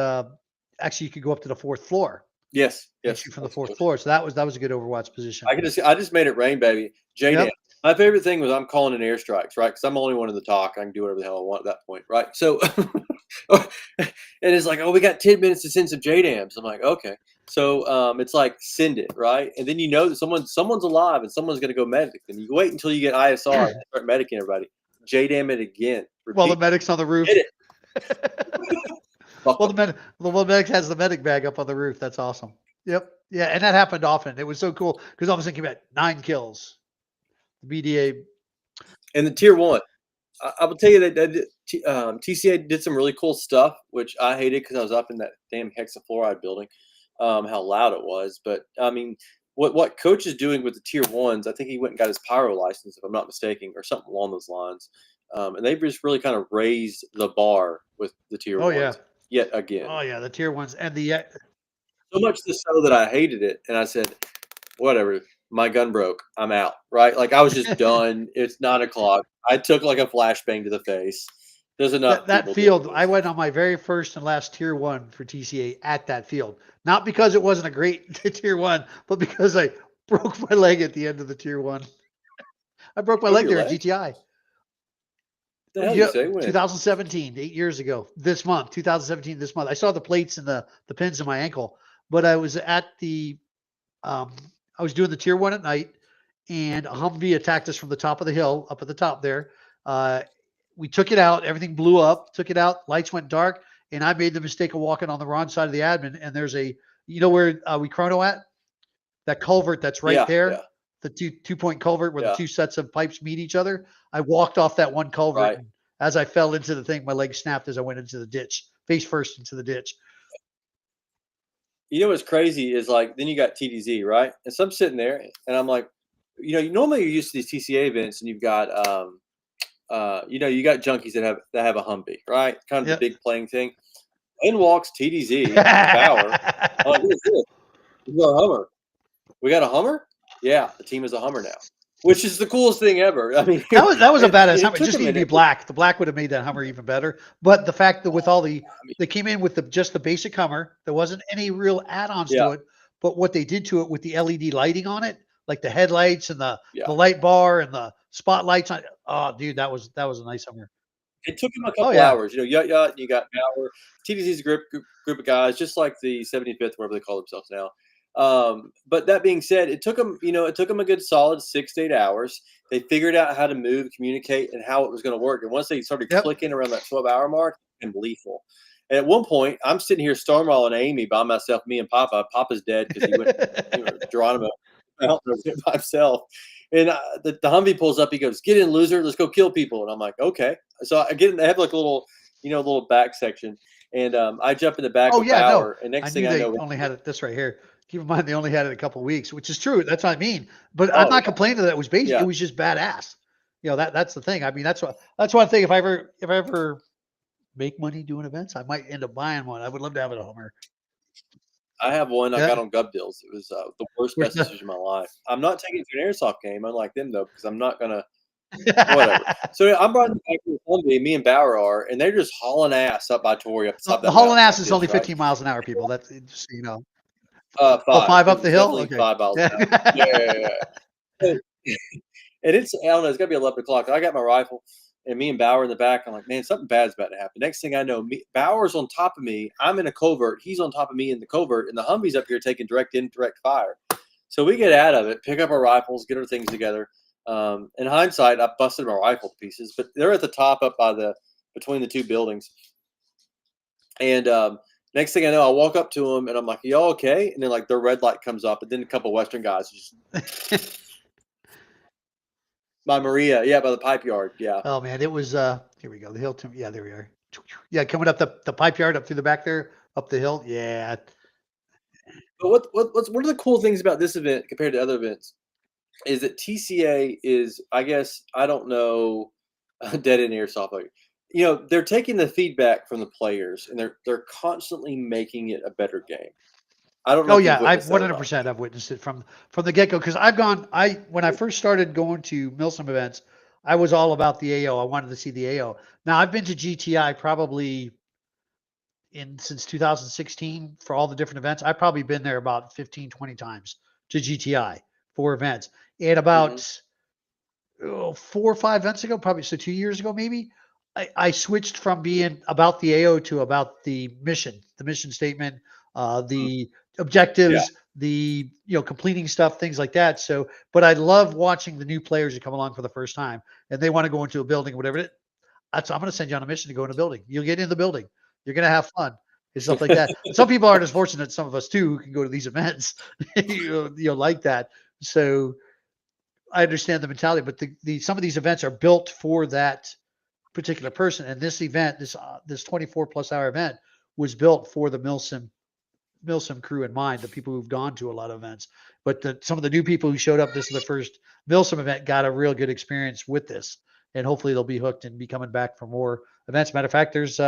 actually you could go up to the fourth floor Yes, and yes. shoot from the fourth floor. So that was a good Overwatch position. I just made it rain, baby. JDAM. Yep. My favorite thing was I'm calling in airstrikes, right? Because I'm the only one in the talk. I can do whatever the hell I want at that point, right? So, and it's like, oh, we got 10 minutes to send some JDAMs. I'm like, okay. So it's like send it, right? And then you know that someone's alive and someone's going to go medic. And you wait until you get ISR and start medicing everybody. JDAM it again. Well, the Repeat. medic's on the roof. Hit Well, it. the medic has the medic bag up on the roof. That's awesome. Yep. Yeah, and that happened often. It was so cool because all of a sudden came at 9 kills. The BDA. And the tier one. I will tell you that TCA did some really cool stuff, which I hated because I was up in that damn hexafluoride building, how loud it was. But I mean, what Coach is doing with the tier ones, I think he went and got his pyro license, if I'm not mistaken, or something along those lines. And they've just really kind of raised the bar with the tier Oh yeah. ones yet again. Oh yeah. The tier ones and the So much so that I hated it, and I said, whatever. My gun broke. I'm out. Right? Like I was just done. It's 9 o'clock. I took like a flashbang to the face. There's enough that people field. doing I this. went on my very first and last tier one for TCA at that field. Not because it wasn't a great tier one, but because I broke my leg at the end of the tier one. I broke my Broke leg your there at leg? GTI. The hell you Yeah, say when? 2017, 8 years ago. This month, 2017. This month, I saw the plates and the pins in my ankle, but I was at the I was doing the tier one at night, and a Humvee attacked us from the top of the hill, up at the top there. Uh, we took it out. Everything blew up. Took it out. Lights went dark, and I made the mistake of walking on the wrong side of the admin. And there's where we chrono at that culvert that's right Yeah, yeah, there, the two-point culvert where the yeah. two sets of pipes meet each other. I walked off that one culvert, Right. and as I fell into the thing, my leg snapped as I went into the ditch, face first into the ditch. You know what's crazy is like then you got TDZ, right? And so I'm sitting there and I'm like, normally you're used to these TCA events and you've got you got junkies that have a Humvee, right? Kind of the Yep. big playing thing. In walks TDZ, Bauer. Oh, what is this? This is our Hummer. We got a Hummer? Yeah, the team is a Hummer now. Which is the coolest thing ever. I mean, That was a badass it Hummer. It took just a needed to be minute. black. The black would have made that Hummer even better. But the fact that with all the I mean, they came in with just the basic Hummer, there wasn't any real add-ons yeah, to it. But what they did to it with the LED lighting on it, like the headlights and the yeah. light bar and the spotlights on it, oh dude, that was a nice Hummer. It took him a Oh couple yeah. hours. You got Bauer. TDC's a group of guys, just like the 75th, whatever they call themselves now. But that being said, it took them a good solid 6 to 8 hours. They figured out how to move, communicate, and how it was going to work. And once they started Yep. clicking around that 12-hour mark, and lethal. And at one point, I'm sitting here stonewalling Amy by myself, me and Papa. Papa's dead because he went, Geronimo out there by himself. And the Humvee pulls up. He goes, "Get in, loser. Let's go kill people." And I'm like, "Okay." So I get in. They have like a little, little back section, and I jump in the back Oh with yeah, no. Bauer. And I next knew thing I they know, only had it this right here. Keep in mind they only had it a couple weeks, which is true. That's what I mean. But I'm oh not complaining that it was basic. yeah, It was just badass. That's the thing. I mean, that's one thing. If I ever make money doing events, I might end up buying one. I would love to have it a Hummer. I have one I got Yeah. on Gov Deals. It was the worst, Where's best the decision of my life. I'm not taking it to an airsoft game, unlike them though, because I'm not gonna whatever. So I'm riding back with Humvee, me and Bauer are, and they're just hauling ass up by Tori up the top of The that hauling mountain ass like is only this, right? 15 miles an hour, people. That's just so you know. Oh, Five. five It up the was hill. definitely Okay. 5 miles Yeah. an hour. Yeah, yeah, yeah. So, and it's I don't know. It's got to be 11 o'clock. I got my rifle, and me and Bauer in the back. I'm like, man, something bad's about to happen. Next thing I know, Bauer's on top of me. I'm in a covert. He's on top of me in the covert, and the Humvee's up here taking direct indirect fire. So we get out of it, pick up our rifles, get our things together. In hindsight, I busted my rifle to pieces, but they're at the top up by between the two buildings. And next thing I know, I walk up to them and I'm like, "Y'all okay?" And then like their red light comes up, and then a couple Western guys just by Maria, yeah, by the pipe yard, yeah. Oh man, it was here we go. The hill to yeah, there we are. Yeah, coming up the pipe yard up through the back there, up the hill. Yeah. But what are the cool things about this event compared to other events? Is that TCA is, I guess, I don't know, dead end airsoft. Like, they're taking the feedback from the players and they're constantly making it a better game. I don't know Oh if you've yeah, I witnessed that or not. 100% I've witnessed it from the get-go because I when I first started going to Milsim events, I was all about the AO. I wanted to see the AO. Now I've been to GTI probably in since 2016 for all the different events. I've probably been there about 15, 20 times to GTI for events. And Hmm. about 4 or 5 events ago, probably so 2 years ago, maybe, I switched from being about the AO to about the mission statement, the Yeah. objectives, the completing stuff, things like that. So, but I love watching the new players that come along for the first time and they want to go into a building, whatever it. I'm going to send you on a mission to go in a building. You'll get in the building. You're going to have fun and stuff like that. And some people aren't as fortunate as some of us too, who can go to these events, like that. So I understand the mentality, but the some of these events are built for that particular person. And this event, this 24+ hour event, was built for the Milsim crew in mind, the people who've gone to a lot of events. But some of the new people who showed up, this is the first Milsim event, got a real good experience with this, and hopefully they'll be hooked and be coming back for more events. Matter of fact, there's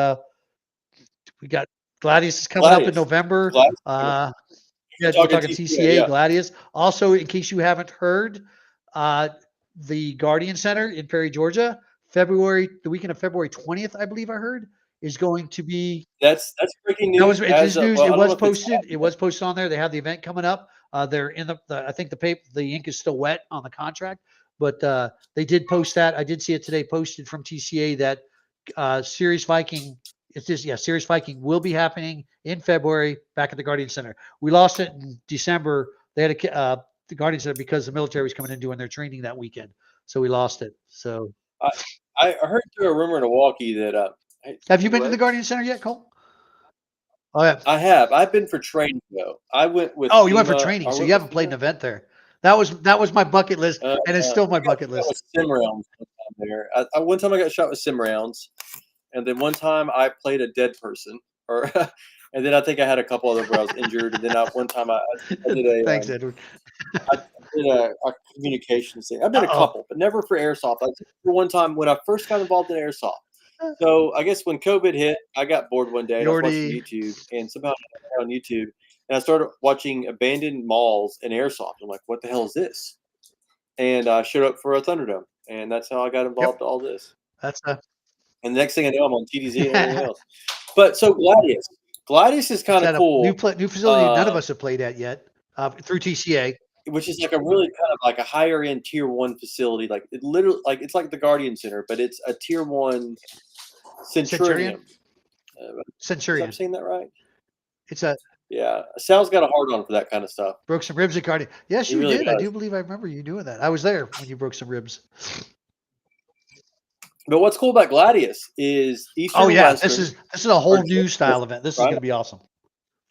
we got Gladius is coming up in Gladius. November. Gladius. Yeah, You're we're talking talking TCA, TCA yeah. Gladius. Also, in case you haven't heard, uh, the Guardian Center in Perry, Georgia, the weekend of February 20th, I believe I heard, is going to be. That's breaking That news was it as is of, news. well, It I don't was know if it's posted. It was posted on there. They have the event coming up. They're in I think the ink is still wet on the contract, but they did post that. I did see it today posted from TCA that Sirius Viking. It's just Sirius Viking will be happening in February back at the Guardian Center. We lost it in December. They had the Guardian Center because the military was coming in doing their training that weekend, so we lost it. So, I, I heard through a rumor in Milwaukee that hey, have you you been to the what? Guardian Center yet, Cole? Oh yeah. I have. I've been for training though. I went with Oh, you went for FEMA. training, I so you went with haven't played an FEMA. event there. That was my bucket list, and it's still my I got bucket shot list. with sim rounds one time there. One time I got shot with sim rounds, and then one time I played a dead person, or and then I think I had a couple other where I was injured, and then one time I did Thanks, Edward. I did a communications thing. I've been a Uh-oh. couple, but never for airsoft. I did for one time when I first got involved in airsoft. So I guess when COVID hit, I got bored one day and I was watching Yordi. YouTube, and somehow I got on YouTube and I started watching abandoned malls and airsoft. I'm like, what the hell is this? And I showed up for a Thunderdome, and that's how I got involved Yep. in all this. That's And the next thing I know, I'm on TDZ and everything it's else. But so Gladius is kind of at a cool, new facility none of us have played at yet through TCA. which is like a really kind of like a higher end tier one facility. Like it literally, like it's like the Guardian Center, but it's a tier one Centurion. Centurion. I'm Centurion. saying that right? It's a Yeah, Sal's got a hard on for that kind of stuff. broke some ribs at Guardian. Yes, He you really did. I do does. believe I remember you doing that. I was there when you broke some ribs. But what's cool about Gladius is Eastern Oh and yeah, this Western is this is a are whole new just style different, event. This is right? going to be awesome.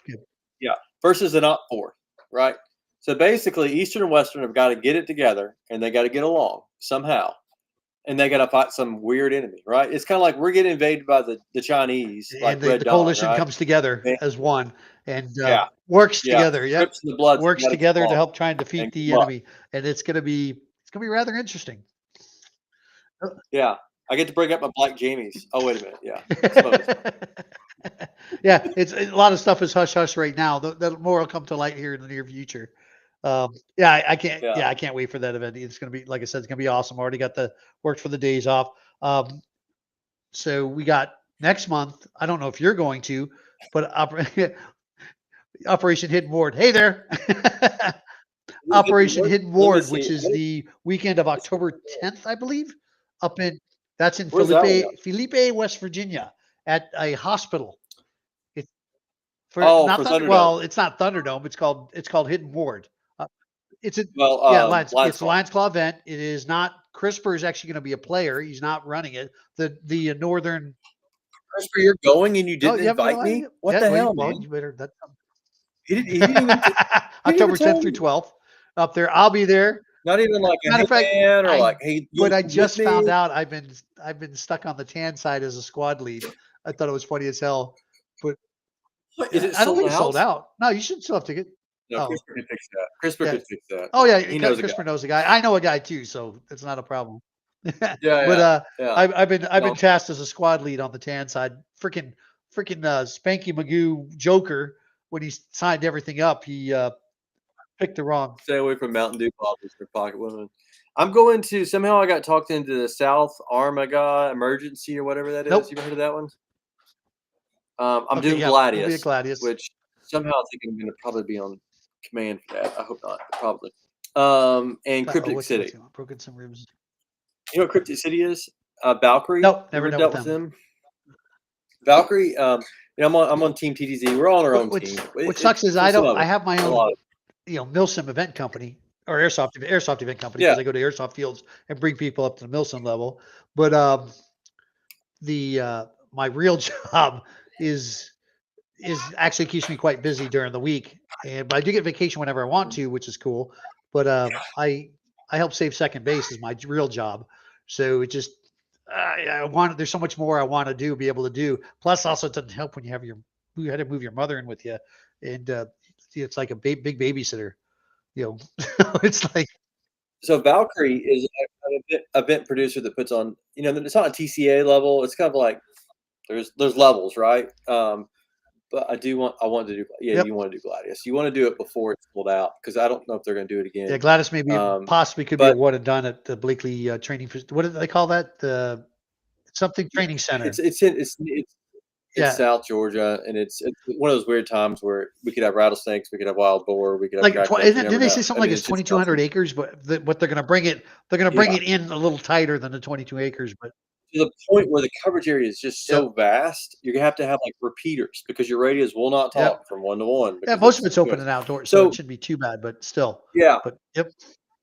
Good. Yeah, versus an op four, right? So basically, Eastern and Western have got to get it together, and they got to get along somehow, and they got to fight some weird enemy, right? It's kind of like we're getting invaded by the Chinese, like And Red the Dawn, coalition right? comes together And- as one and yeah, works yeah. together. Yep, Crips and the Bloods works got to get together to along help try and and defeat good the luck. enemy, and it's gonna be rather interesting. Yeah, I get to bring up my Black Jamies. Oh wait a minute, yeah, some of it's Yeah, it's a lot of stuff is hush hush right now. The more will come to light here in the near future. Yeah, I can't. yeah. Yeah, I can't wait for that event. It's gonna be like I said, it's gonna be awesome. Already got the worked for the days off. Um, so we got next month. I don't know if you're going to, but Operation Hidden Ward. Hey there. Operation Hidden Let me Ward, which see. is the weekend of October 10th, I believe, up in that's in Where's that one at? Felipe, West Virginia, at a hospital. It's for Oh, not for Thunder. Thunderdome. Well, it's not Thunderdome. It's called Hidden Ward. Uh, it's a Well, yeah, Lions. Lions It's a Club. Lions Claw event. It is not. CRISPR is actually going to be a player. He's not running it. The Northern. Christopher, you're going and you Oh, didn't you haven't been to invite Lions me? yet? What Yeah. the Well, hell, well, man? you better. He didn't even he didn't even October tell 10th through me. 12th up there. I'll be there. Not even like a Matter hey of fact, man or I like hey you but I come with just found me. out I've been stuck on the tan side as a squad lead. I thought it was funny as hell, but What, is it I don't sold think it's sold out? out. No, you should still have ticket. No, Oh, Christopher could fix that. Christopher yeah. could fix that. Oh yeah, He knows a guy. Christopher knows a guy. I know a guy too, so it's not a problem. Yeah, But yeah, yeah. I've been No, tasked as a squad lead on the tan side. Freaking Spanky Magoo Joker when he signed everything up, he picked the wrong. stay away from Mountain Dew bottles for pocket women. I'm going to somehow I got talked into the South Armaga Emergency or whatever that is. You Nope. ever heard of that one? I'm Okay, doing yeah, you'll be a Gladius, Gladius. which somehow I think I'm going to probably be on command for that. I hope not, but probably. And Oh, Cryptic what's City. going on? Broken some ribs. You know what Cryptic City is? Valkyrie. Nope, You never ever dealt with dealt with them. them? Valkyrie. I'm on Team TTZ. We're all on our own team. What sucks is For some of I them, have my a own lot of Milsim event company or airsoft event company yeah. because I go to airsoft fields and bring people up to the Milsim level. But the my real job is actually keeps me quite busy during the week, and but I do get vacation whenever I want to, which is cool. But I help save second base is my real job, so it just I want there's so much more I want to do, be able to do. Plus, also it doesn't help when you had to move your mother in with you, and it's like a big babysitter. It's like So Valkyrie is an event producer that puts on. It's not a TCA level. It's kind of like there's levels, right? But I want to do. Yeah, yep. you want to do Gladius. You want to do it before it's sold out because I don't know if they're going to do it Yeah, again. Gladys maybe Um, possibly could be a but one and done at the Blakely training. What do they call that? The something yeah, training center. it's Yeah, South Georgia, and it's one of those weird times where we could have rattlesnales, we could have wild boar, we could have like jackrabbits. isn't You it, never didn't they know. say I something like mean, it's it's just 2,200 acres, but what they're gonna bring yeah, it in a little tighter than the 22 acres. But to the point where the coverage area is just yep, so vast, you're gonna have to have like repeaters because your radios will not yep, talk from one to one yeah. because Most of it's it's too open much. and outdoors, so it So shouldn't be too bad. But still, yeah, but yep,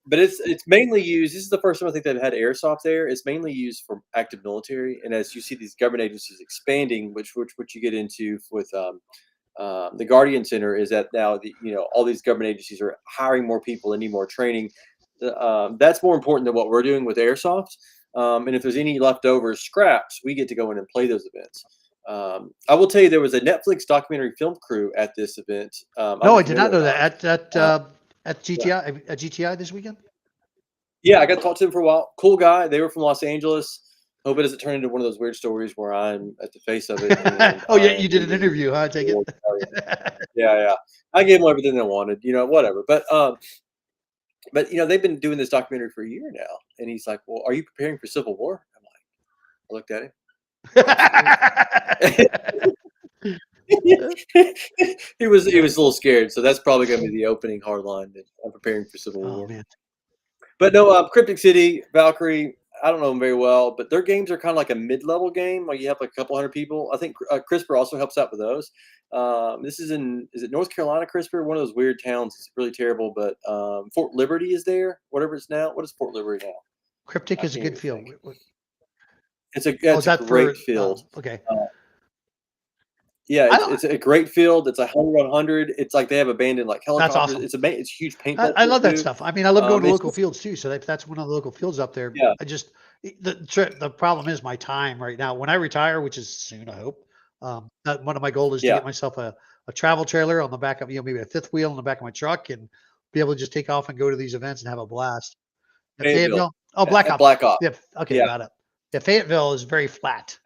but it's mainly used. This is the first time I think they've had airsoft there. It's mainly used for active military, and as you see these government agencies expanding, which you get into with the Guardian Center, is that now all these government agencies are hiring more people and need more training. That's more important than what we're doing with airsoft. And if there's any leftover scraps, we get to go in and play those events. I will tell you, there was a Netflix documentary film crew at this event. I don't no, know I if you did know not that or know not. that Uh, at yeah. GTI this weekend. Yeah, I got to talk to him for a while. Cool guy. They were from Los Angeles. Hope it doesn't turn into one of those weird stories where I'm at the face of it and Oh yeah, I am you did an leading interview, huh? I take the it. war battalion. Yeah, yeah. I gave them everything they wanted, whatever. But they've been doing this documentary for a year now, and he's like, "Well, are you preparing for civil war?" I'm like, I looked at him. Absolutely. he was a little scared, so that's probably going to be the opening hard line that I'm preparing for civil Oh war. man. But no, Cryptic City, Valkyrie, I don't know them very well, but their games are kind of like a mid-level game. Like you have like a couple hundred people. I think CRISPR also helps out with those. This is it North Carolina, CRISPR? One of those weird towns. It's really terrible, but Fort Liberty is there. Whatever it's now. What is Fort Liberty now? Cryptic I is a can't good even feel. think. Oh, is it's a that great for? field. Okay. Uh, yeah, I don't. it's a great field. It's 100 on 100. It's like they have abandoned like That's helicopters. awesome. It's a huge paintball I field love that too. stuff. I mean, I love going to It's local just fields too. So that's one of the local fields up there. yeah, I just the problem is my time right now. When I retire, which is soon, I hope. One of my goals is to yeah. get myself a travel trailer on the back of maybe a fifth wheel on the back of my truck and be able to just take off and go to these events and have a blast. Yeah, Fayetteville Fayetteville. Oh, Black at Ops. Black Ops. Yeah. Okay, Yeah, got it. Yeah, Fayetteville is very flat.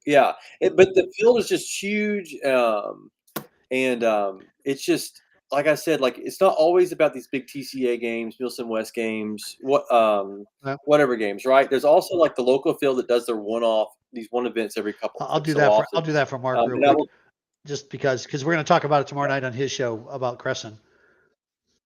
yeah. But the field is just huge. And it's just like I said, like it's not always about these big TCA games, Nielsen West games, Well, whatever games, right? There's also like the local field that does their these one events every I'll do so that for often. Mark real And I quick, will, just because we're going to talk about it tomorrow night on his show about Crescent.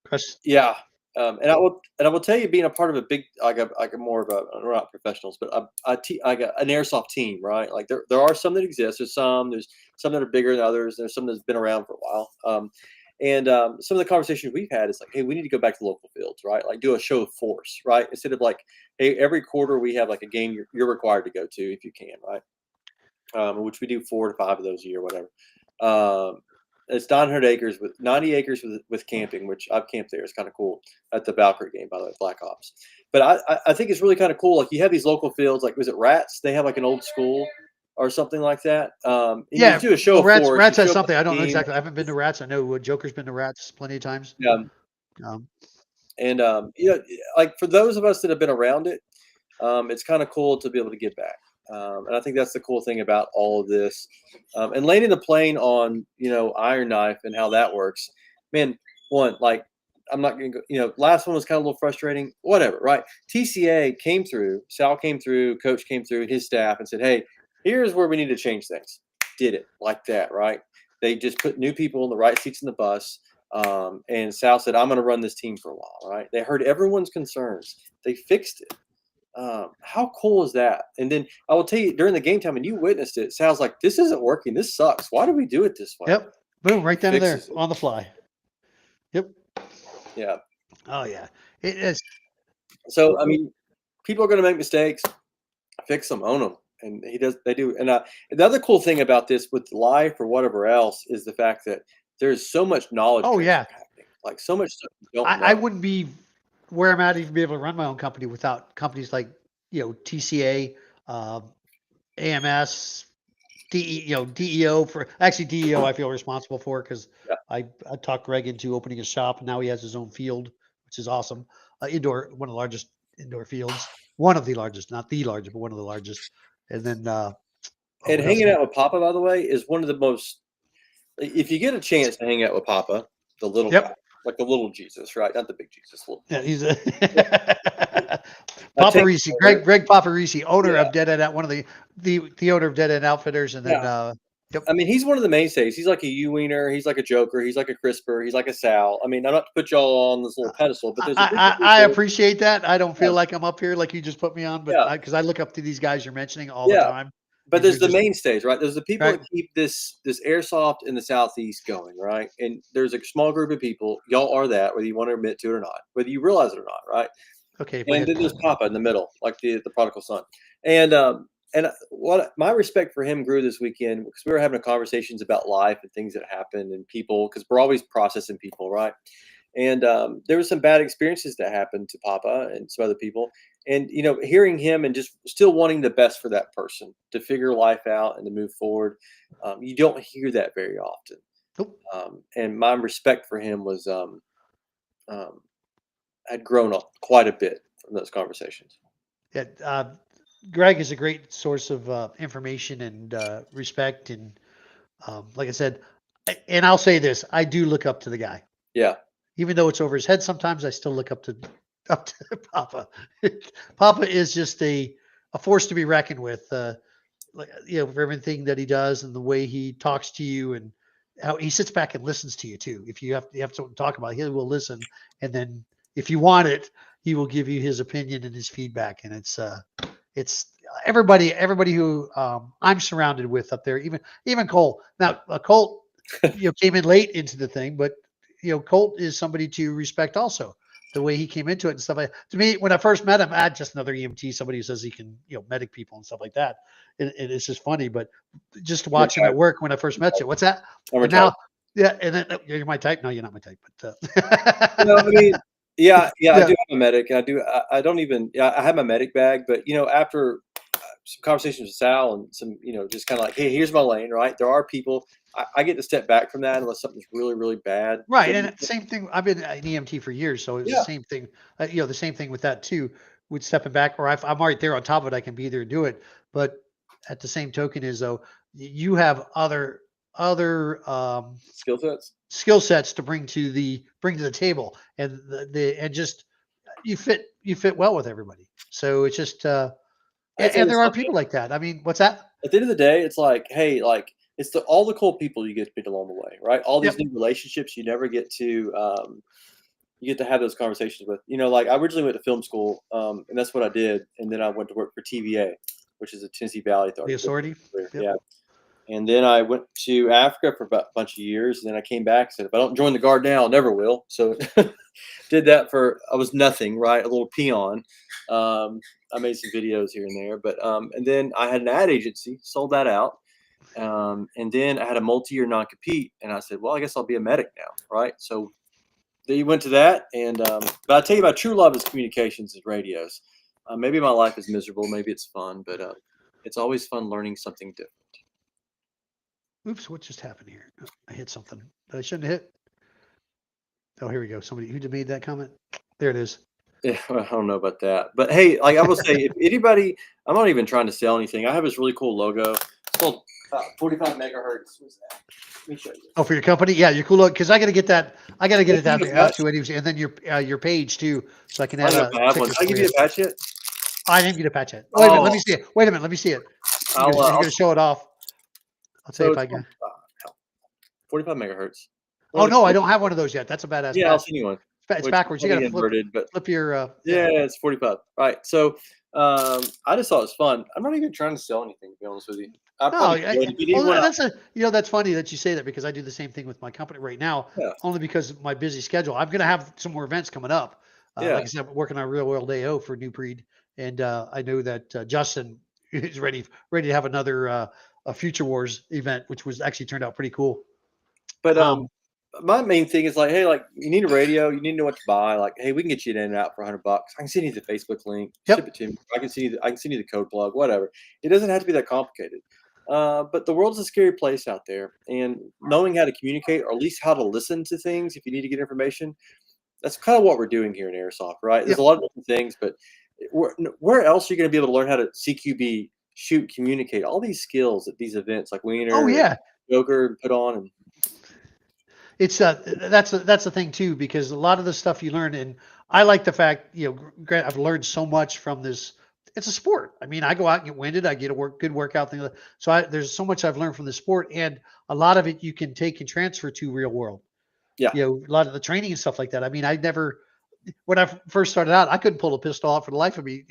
Crescent. yeah. And I will tell you, being a part of a big, like a more of a, we're not professionals, but I got an airsoft team, right? Like there are some that exist. There's some that are bigger than others. There's some that's been around for a while. And some of the conversations we've had is like, hey, we need to go back to local fields, right? Like do a show of force, right? Instead of like, hey, every quarter we have like a game you're required to go to if you can, right? Which we do 4 to 5 of those a year, whatever. Um, it's 900 acres with 90 acres with camping, which I've camped there. It's kind of cool at the Valkyrie game, by the way, Black Ops. But I think it's really kind of cool. Like you have these local fields, like was it Rats? They have like an old school or something like that. And you Yeah, do a show well, of force. You Rats has show up something. with I a don't know team. exactly. I haven't been to Rats. I know Joker's been to Rats plenty of times. Um, Um, and like for those of us that have been around it, it's kind of cool to be able to get back. And I think that's the cool thing about all of this. And landing the plane on, Iron Knife and how that works, man, like, I'm not going to go, last one was kind of a little frustrating, whatever, right? TCA came through, Sal came through, coach came through, his staff and said, hey, here's where we need to change things. Did it like that, right? They just put new people in the right seats in the bus. And Sal said, I'm going to run this team for a while, right? They heard everyone's concerns. They fixed it. How cool is that? And then I will tell you during the game time, and you witnessed it, sounds like this isn't working. This sucks. Why do we do it this way? yep. Boom, right down in there Fixes it. on the fly. Yep. Yeah. Oh yeah. It is. So I mean, people are going to make mistakes. Fix them, own them, and They do. And another cool thing about this with life or whatever else is the fact that there's so much knowledge Oh transfer yeah. happening. Like so much stuff you don't I know. wouldn't be where I'm at even be able to run my own company without companies like TCA, AMS, DEO for actually DEO I feel responsible for because Yeah. I talked Greg into opening a shop and now he has his own field, which is awesome. Indoor, one of the largest indoor fields, one of the largest, not the largest, but one of the largest. And then And what else? hanging out with Papa, by the way, is one of the most. If you get a chance to hang out with Papa, the little guy, Yep. like the little Jesus, right? Not the big Jesus. Yeah, he's Yeah. a I take Paparisi, Greg Paparisi, owner yeah, of Dead End, one of the owner of Dead End Outfitters, and then yeah. yep. I mean, he's one of the mainstays. He's like a Weiner. He's like a Joker. He's like a Crisper. He's like a Sal. I mean, I'm not to put y'all on this little pedestal, but there's a group of I people. appreciate that. I don't feel Yeah, like I'm up here like you just put me on, but yeah, because I look up to these guys you're mentioning all the yeah. time, But and they're there's the just mainstays, right? There's the people right. that keep this airsoft in the southeast going, right? And there's a small group of people. Y'all are that, whether you want to admit to it or not, whether you realize it or not, right? Okay, my And head. then there's Papa in the middle, like the prodigal son. And what my respect for him grew this weekend because we were having conversations about life and things that happen and people because we're always processing people, right? And there were some bad experiences that happened to Papa and some other people, and hearing him and just still wanting the best for that person to figure life out and to move forward. You don't hear that very often, Nope. and my respect for him was um, had grown up quite a bit from those conversations. Yeah, Greg is a great source of information and respect, and like I said, and I'll say this: I do look up to the guy. Yeah. Even though it's over his head sometimes, I still look up to Papa. Papa is just a force to be reckoned with. Like for everything that he does and the way he talks to you and how he sits back and listens to you too. If you have something to talk about, he will listen, and then if you want it, he will give you his opinion and his feedback. And it's everybody who I'm surrounded with up there, even Cole. Now Colt, came in late into the thing, but Colt is somebody to respect also. the way he came into it and stuff. To me, when I first met him, just another EMT, somebody who says he can, medic people and stuff like that. And it's just funny, but just watching Retired. at work when I first met you, what's that? I'm And retired. now, yeah, and then you're my type. No, you're not my type, but I mean, yeah, I yeah, do have a medic. I don't even. Yeah, I have my medic bag, but after some conversations with Sal and some, just kind of like, hey, here's my lane, right? There are people. I get to step back from that unless something's really, really bad. right. And same thing. I've been an EMT for years, so it's the Yeah, same thing. The same thing with that too. With stepping back, or I'm right there on top of it, I can be there and do it. But at the same token, is though you have other skill sets. skill sets to bring to the table, and and just you fit well with everybody. So it's just I'd say and this, there are people like that. I mean, what's that? at the end of the day, it's like, hey, like it's all the cool people you get to meet along the way, right? All these Yep. new relationships you never get to. You get to have those conversations with. Like I originally went to film school, and that's what I did, and then I went to work for TVA, which is a Tennessee Valley The Authority. authority. Yep. Yeah. And then I went to Africa for about a bunch of years. And then I came back and said, if I don't join the guard now, I never will. So did that I was nothing, right? A little peon. I made some videos here and there, but and then I had an ad agency, sold that out. And then I had a multi-year non-compete, and I said, well, I guess I'll be a medic now, right? So then you went to that, and but I tell you, my true love is communications and radios. Maybe my life is miserable, maybe it's fun, but it's always fun learning something different. Oops, what just happened here? Oh, I hit something that I shouldn't have hit. Oh, here we go. Somebody who made that comment. There it is. Yeah, I don't know about that, but hey, like I will say, if anybody, I'm not even trying to sell anything. I have this really cool logo. It's called 45 megahertz. What's that? Let me show you. Oh, for your company? Yeah, you're cool. Because I got to get that. I got to get it Can out you give there a out patch? to it, and then your page too, so I can I add don't know a if I have one. sticker Can I for give you. you a patch yet? I didn't get a patch yet. Wait a minute. Let Oh, me see it. Wait a minute. Let me see it. You're I'll, gonna show it off. I'll tell you so if it's I can. 45 megahertz. Oh One of the no, I cool. don't have one of those yet. That's a badass Yeah, I'll patch. send you one. It's Which backwards. You will got be to inverted, but flip your. Yeah. yeah, it's 45. Right. So I just thought it was fun. I'm not even trying to sell anything, to be honest with you. I No, probably could. If you need well, one, that's that's funny that you say that because I do the same thing with my company right now, yeah, only because of my busy schedule. I'm going to have some more events coming up. yeah. Like I said, I'm working on Real World AO for Nubreed, and I know that Justin is ready to have another a Future Wars event, which was actually turned out pretty cool. But Um, my main thing is like, hey, like you need a radio, you need to know what to buy. Like, hey, we can get you in and out for $100. I can send you the Facebook link, ship yep. it to me. I can send you the code plug, whatever. It doesn't have to be that complicated. But the world's a scary place out there, and knowing how to communicate, or at least how to listen to things, if you need to get information, that's kind of what we're doing here in Airsoft, right? There's a Yep. lot of different things, but where else are you going to be able to learn how to CQB, shoot, communicate, all these skills at these events like Oh Weiner and yeah. Joker put on, and It's that's the thing too, because a lot of the stuff you learn, and I like the fact, Grant, I've learned so much from this. It's a sport. I mean, I go out and get winded. I get a good workout thing. So there's so much I've learned from the sport, and a lot of it you can take and transfer to real world. yeah, A lot of the training and stuff like that. I mean, I never when I first started out, I couldn't pull a pistol out for the life of me.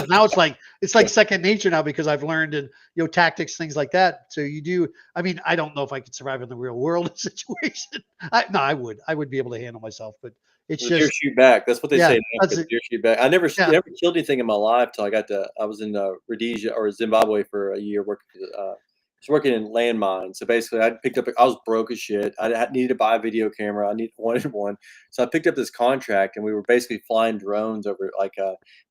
Now it's like yeah. second nature now because I've learned and tactics, things like that. So you do. I mean, I don't know if I could survive in the real world situation. No, I would be able to handle myself, but it's The deer just shoot back. That's what they say yeah, in that's Africa. it. The deer shoot back. I Yeah, never killed anything in my life till I got to. I was in Rhodesia or Zimbabwe for a year working. Was working in landmines. So basically, I picked up. I was broke as shit. Needed to buy a video camera. Wanted one. So I picked up this contract, and we were basically flying drones over like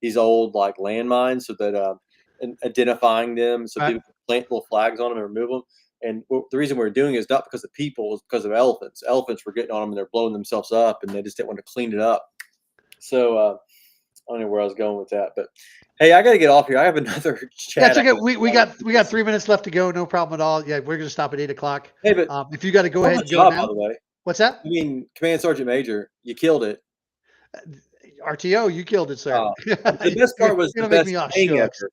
these old like landmines, so that and identifying them, so right. people could plant little flags on them and remove them. And the reason we were doing it is not because of people, it's because of elephants. Elephants were getting on them and they're blowing themselves up, and they just didn't want to clean it up. So I don't know where I was going with that, but hey, I got to get off here. I have another Yeah, chat. it's I okay. gotta We figure out. got 3 minutes left to go. No problem at all. Yeah, we're gonna stop at 8 o'clock. Hey, but If you got to go on ahead the and go job, by now, the way. what's that? I mean, Command Sergeant Major, you killed it. RTO, you killed it, sir. The best You're part was the gonna make best me off paying shucks. ever.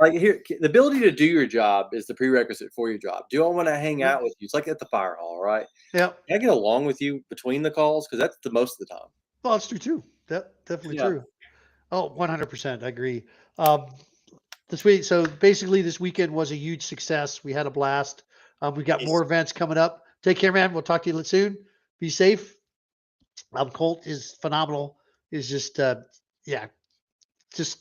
Like here, the ability to do your job is the prerequisite for your job. Do I want to hang Yep. out with you? It's like at the fire hall, right? Yep. Can I get along with you between the calls? Because that's the most of the time. Well, that's true too. Definitely Yeah. true. Oh, 100%. I agree. Um, this week, so basically, this weekend was a huge success. We had a blast. We got more events coming up. Take care, man. We'll talk to you soon. Be safe. Colt is phenomenal. is just yeah, just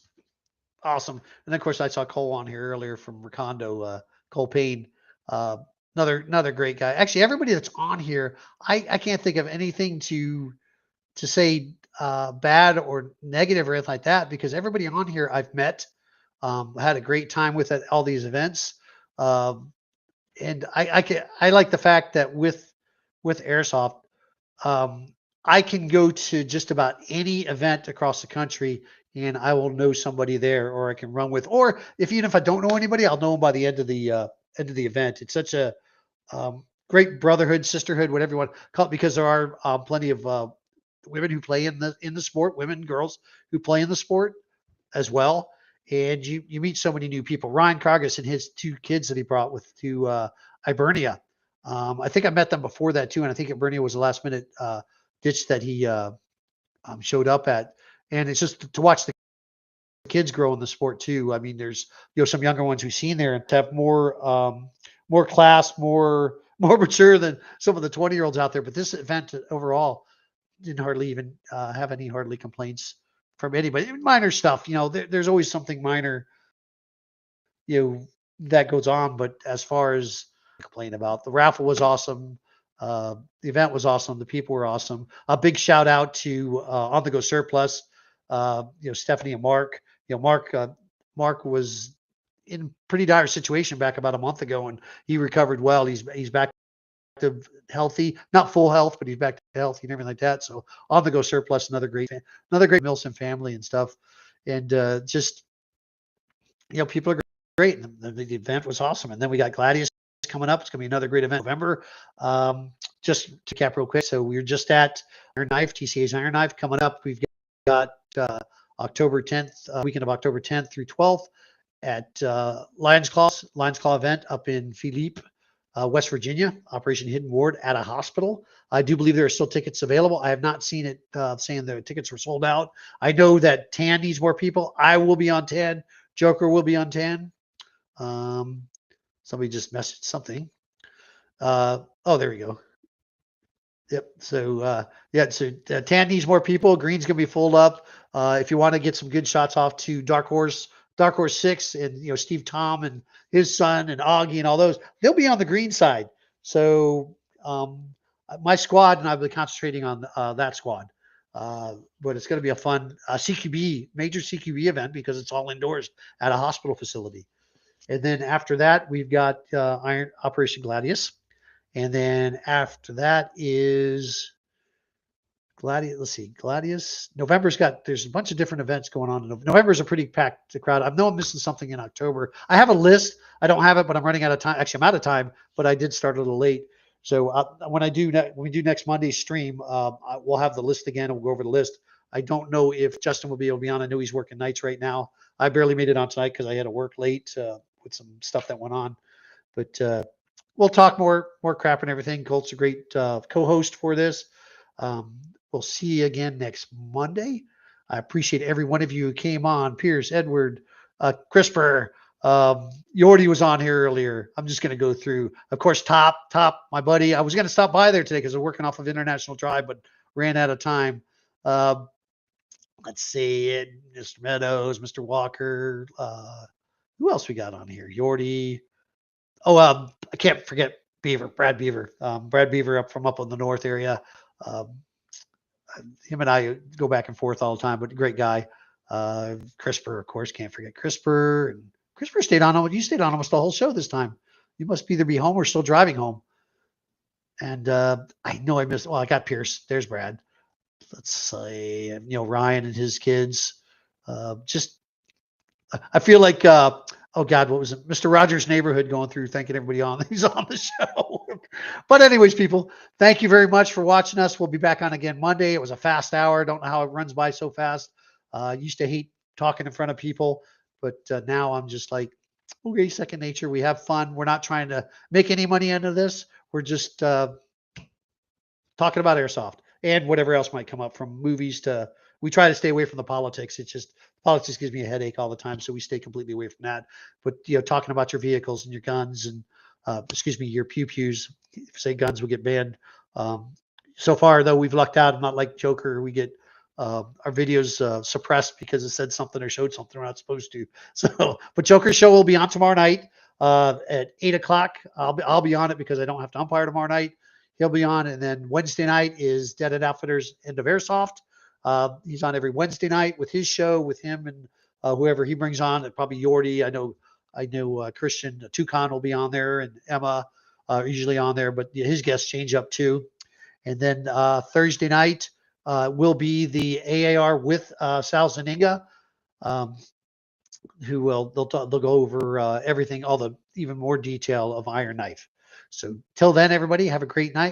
awesome. And then, of course, I saw Cole on here earlier from Recondo, Cole Payne. Uh, another great guy. Actually, everybody that's on here, I can't think of anything to say bad or negative or anything like that, because everybody on here I've met, had a great time with at all these events. Um, and I like the fact that with Airsoft, um, I can go to just about any event across the country and I will know somebody there, or I can run with, or if even if I don't know anybody, I'll know them by the end of the event. It's such a great brotherhood, sisterhood, whatever you want to call it, because there are plenty of women who play in the sport, women, girls who play in the sport as well. And you meet so many new people. Ryan Cargus and his two kids that he brought with to Hibernia. I think I met them before that too, and I think Hibernia was the last minute ditch that he showed up at. And it's just to watch the kids grow in the sport too. I mean, there's some younger ones we've seen there and have more class, more mature than some of the 20-year-olds out there. But this event overall didn't hardly even have any hardly complaints from anybody. Minor stuff, there's always something minor, that goes on. But as far as complain about, the raffle was awesome. The event was awesome. The people were awesome. A big shout out to On the Go Surplus, Stephanie and Mark. Mark was in pretty dire situation back about a month ago, and he recovered well. He's back to healthy, not full health, but he's back to healthy and everything like that. So On the Go Surplus, another great Milson family and stuff, and just people are great. And the event was awesome. And then we got Gladius coming up. It's going to be another great event in November. Just to cap real quick. So we were just at Iron Knife, TCA's Iron Knife coming up. We've got October 10th, weekend of October 10th through 12th at Lions Claw event up in Philippe, West Virginia, Operation Hidden Ward at a hospital. I do believe there are still tickets available. I have not seen it saying the tickets were sold out. I know that TAN needs more people. I will be on TAN. Joker will be on TAN. Somebody just messaged something. There we go. Yep. So TAN needs more people. Green's gonna be full up. If you want to get some good shots off to Dark Horse 6, and Steve Tom and his son and Augie and all those, they'll be on the green side. So my squad and I've been concentrating on that squad. But it's going to be a fun major CQB event, because it's all indoors at a hospital facility. And then after that, we've got Operation Gladius. And then after that is Gladius. Let's see, Gladius. There's a bunch of different events going on. November's a pretty packed crowd. I know I'm missing something in October. I have a list. I don't have it, but I'm running out of time. Actually, I'm out of time, but I did start a little late. So when we do next Monday's stream, we'll have the list again, and we'll go over the list. I don't know if Justin will be able to be on. I know he's working nights right now. I barely made it on tonight because I had to work late with some stuff that went on. But we'll talk more crap and everything. Colt's a great co-host for this. We'll see you again next Monday. I appreciate every one of you who came on. Pierce, Edward, CRISPR, Yordi was on here earlier. I'm just going to go through. Of course, Top, my buddy. I was going to stop by there today because I'm working off of International Drive, but ran out of time. Let's see, Mr. Meadows, Mr. Walker. Who else we got on here? Yordi. I can't forget Brad Beaver. Brad Beaver up on the north area. Him and I go back and forth all the time, but great guy. CRISPR, of course, can't forget CRISPR. And CRISPR stayed on. You stayed on almost the whole show this time. You must either be home or still driving home. And I know I missed. Well, I got Pierce. There's Brad. Let's say Ryan and his kids. I feel like oh God, what was it? Mr. Rogers' Neighborhood going through, thanking everybody who's on the show. But anyways, people, thank you very much for watching us. We'll be back on again Monday. It was a fast hour. Don't know how it runs by so fast. Used to hate talking in front of people, but now I'm just like, okay, second nature. We have fun. We're not trying to make any money out of this. We're just talking about Airsoft and whatever else might come up, from movies to, we try to stay away from the politics. It's just, politics gives me a headache all the time, so we stay completely away from that. But talking about your vehicles and your guns and your pew-pews. If you say guns, we get banned. So far, though, we've lucked out. I'm not like Joker. We get our videos suppressed because it said something or showed something we're not supposed to. So, but Joker's show will be on tomorrow night at 8 o'clock. I'll be on it because I don't have to umpire tomorrow night. He'll be on, and then Wednesday night is Dead End Outfitters End of Airsoft. He's on every Wednesday night with his show with him and whoever he brings on. Probably Yordi. I know Christian Toucan will be on there, and Emma usually on there, but his guests change up too. And then Thursday night will be the AAR with Sal Zaninga, um, who they'll go over everything, all the even more detail of Iron Knife. So till then, everybody have a great night.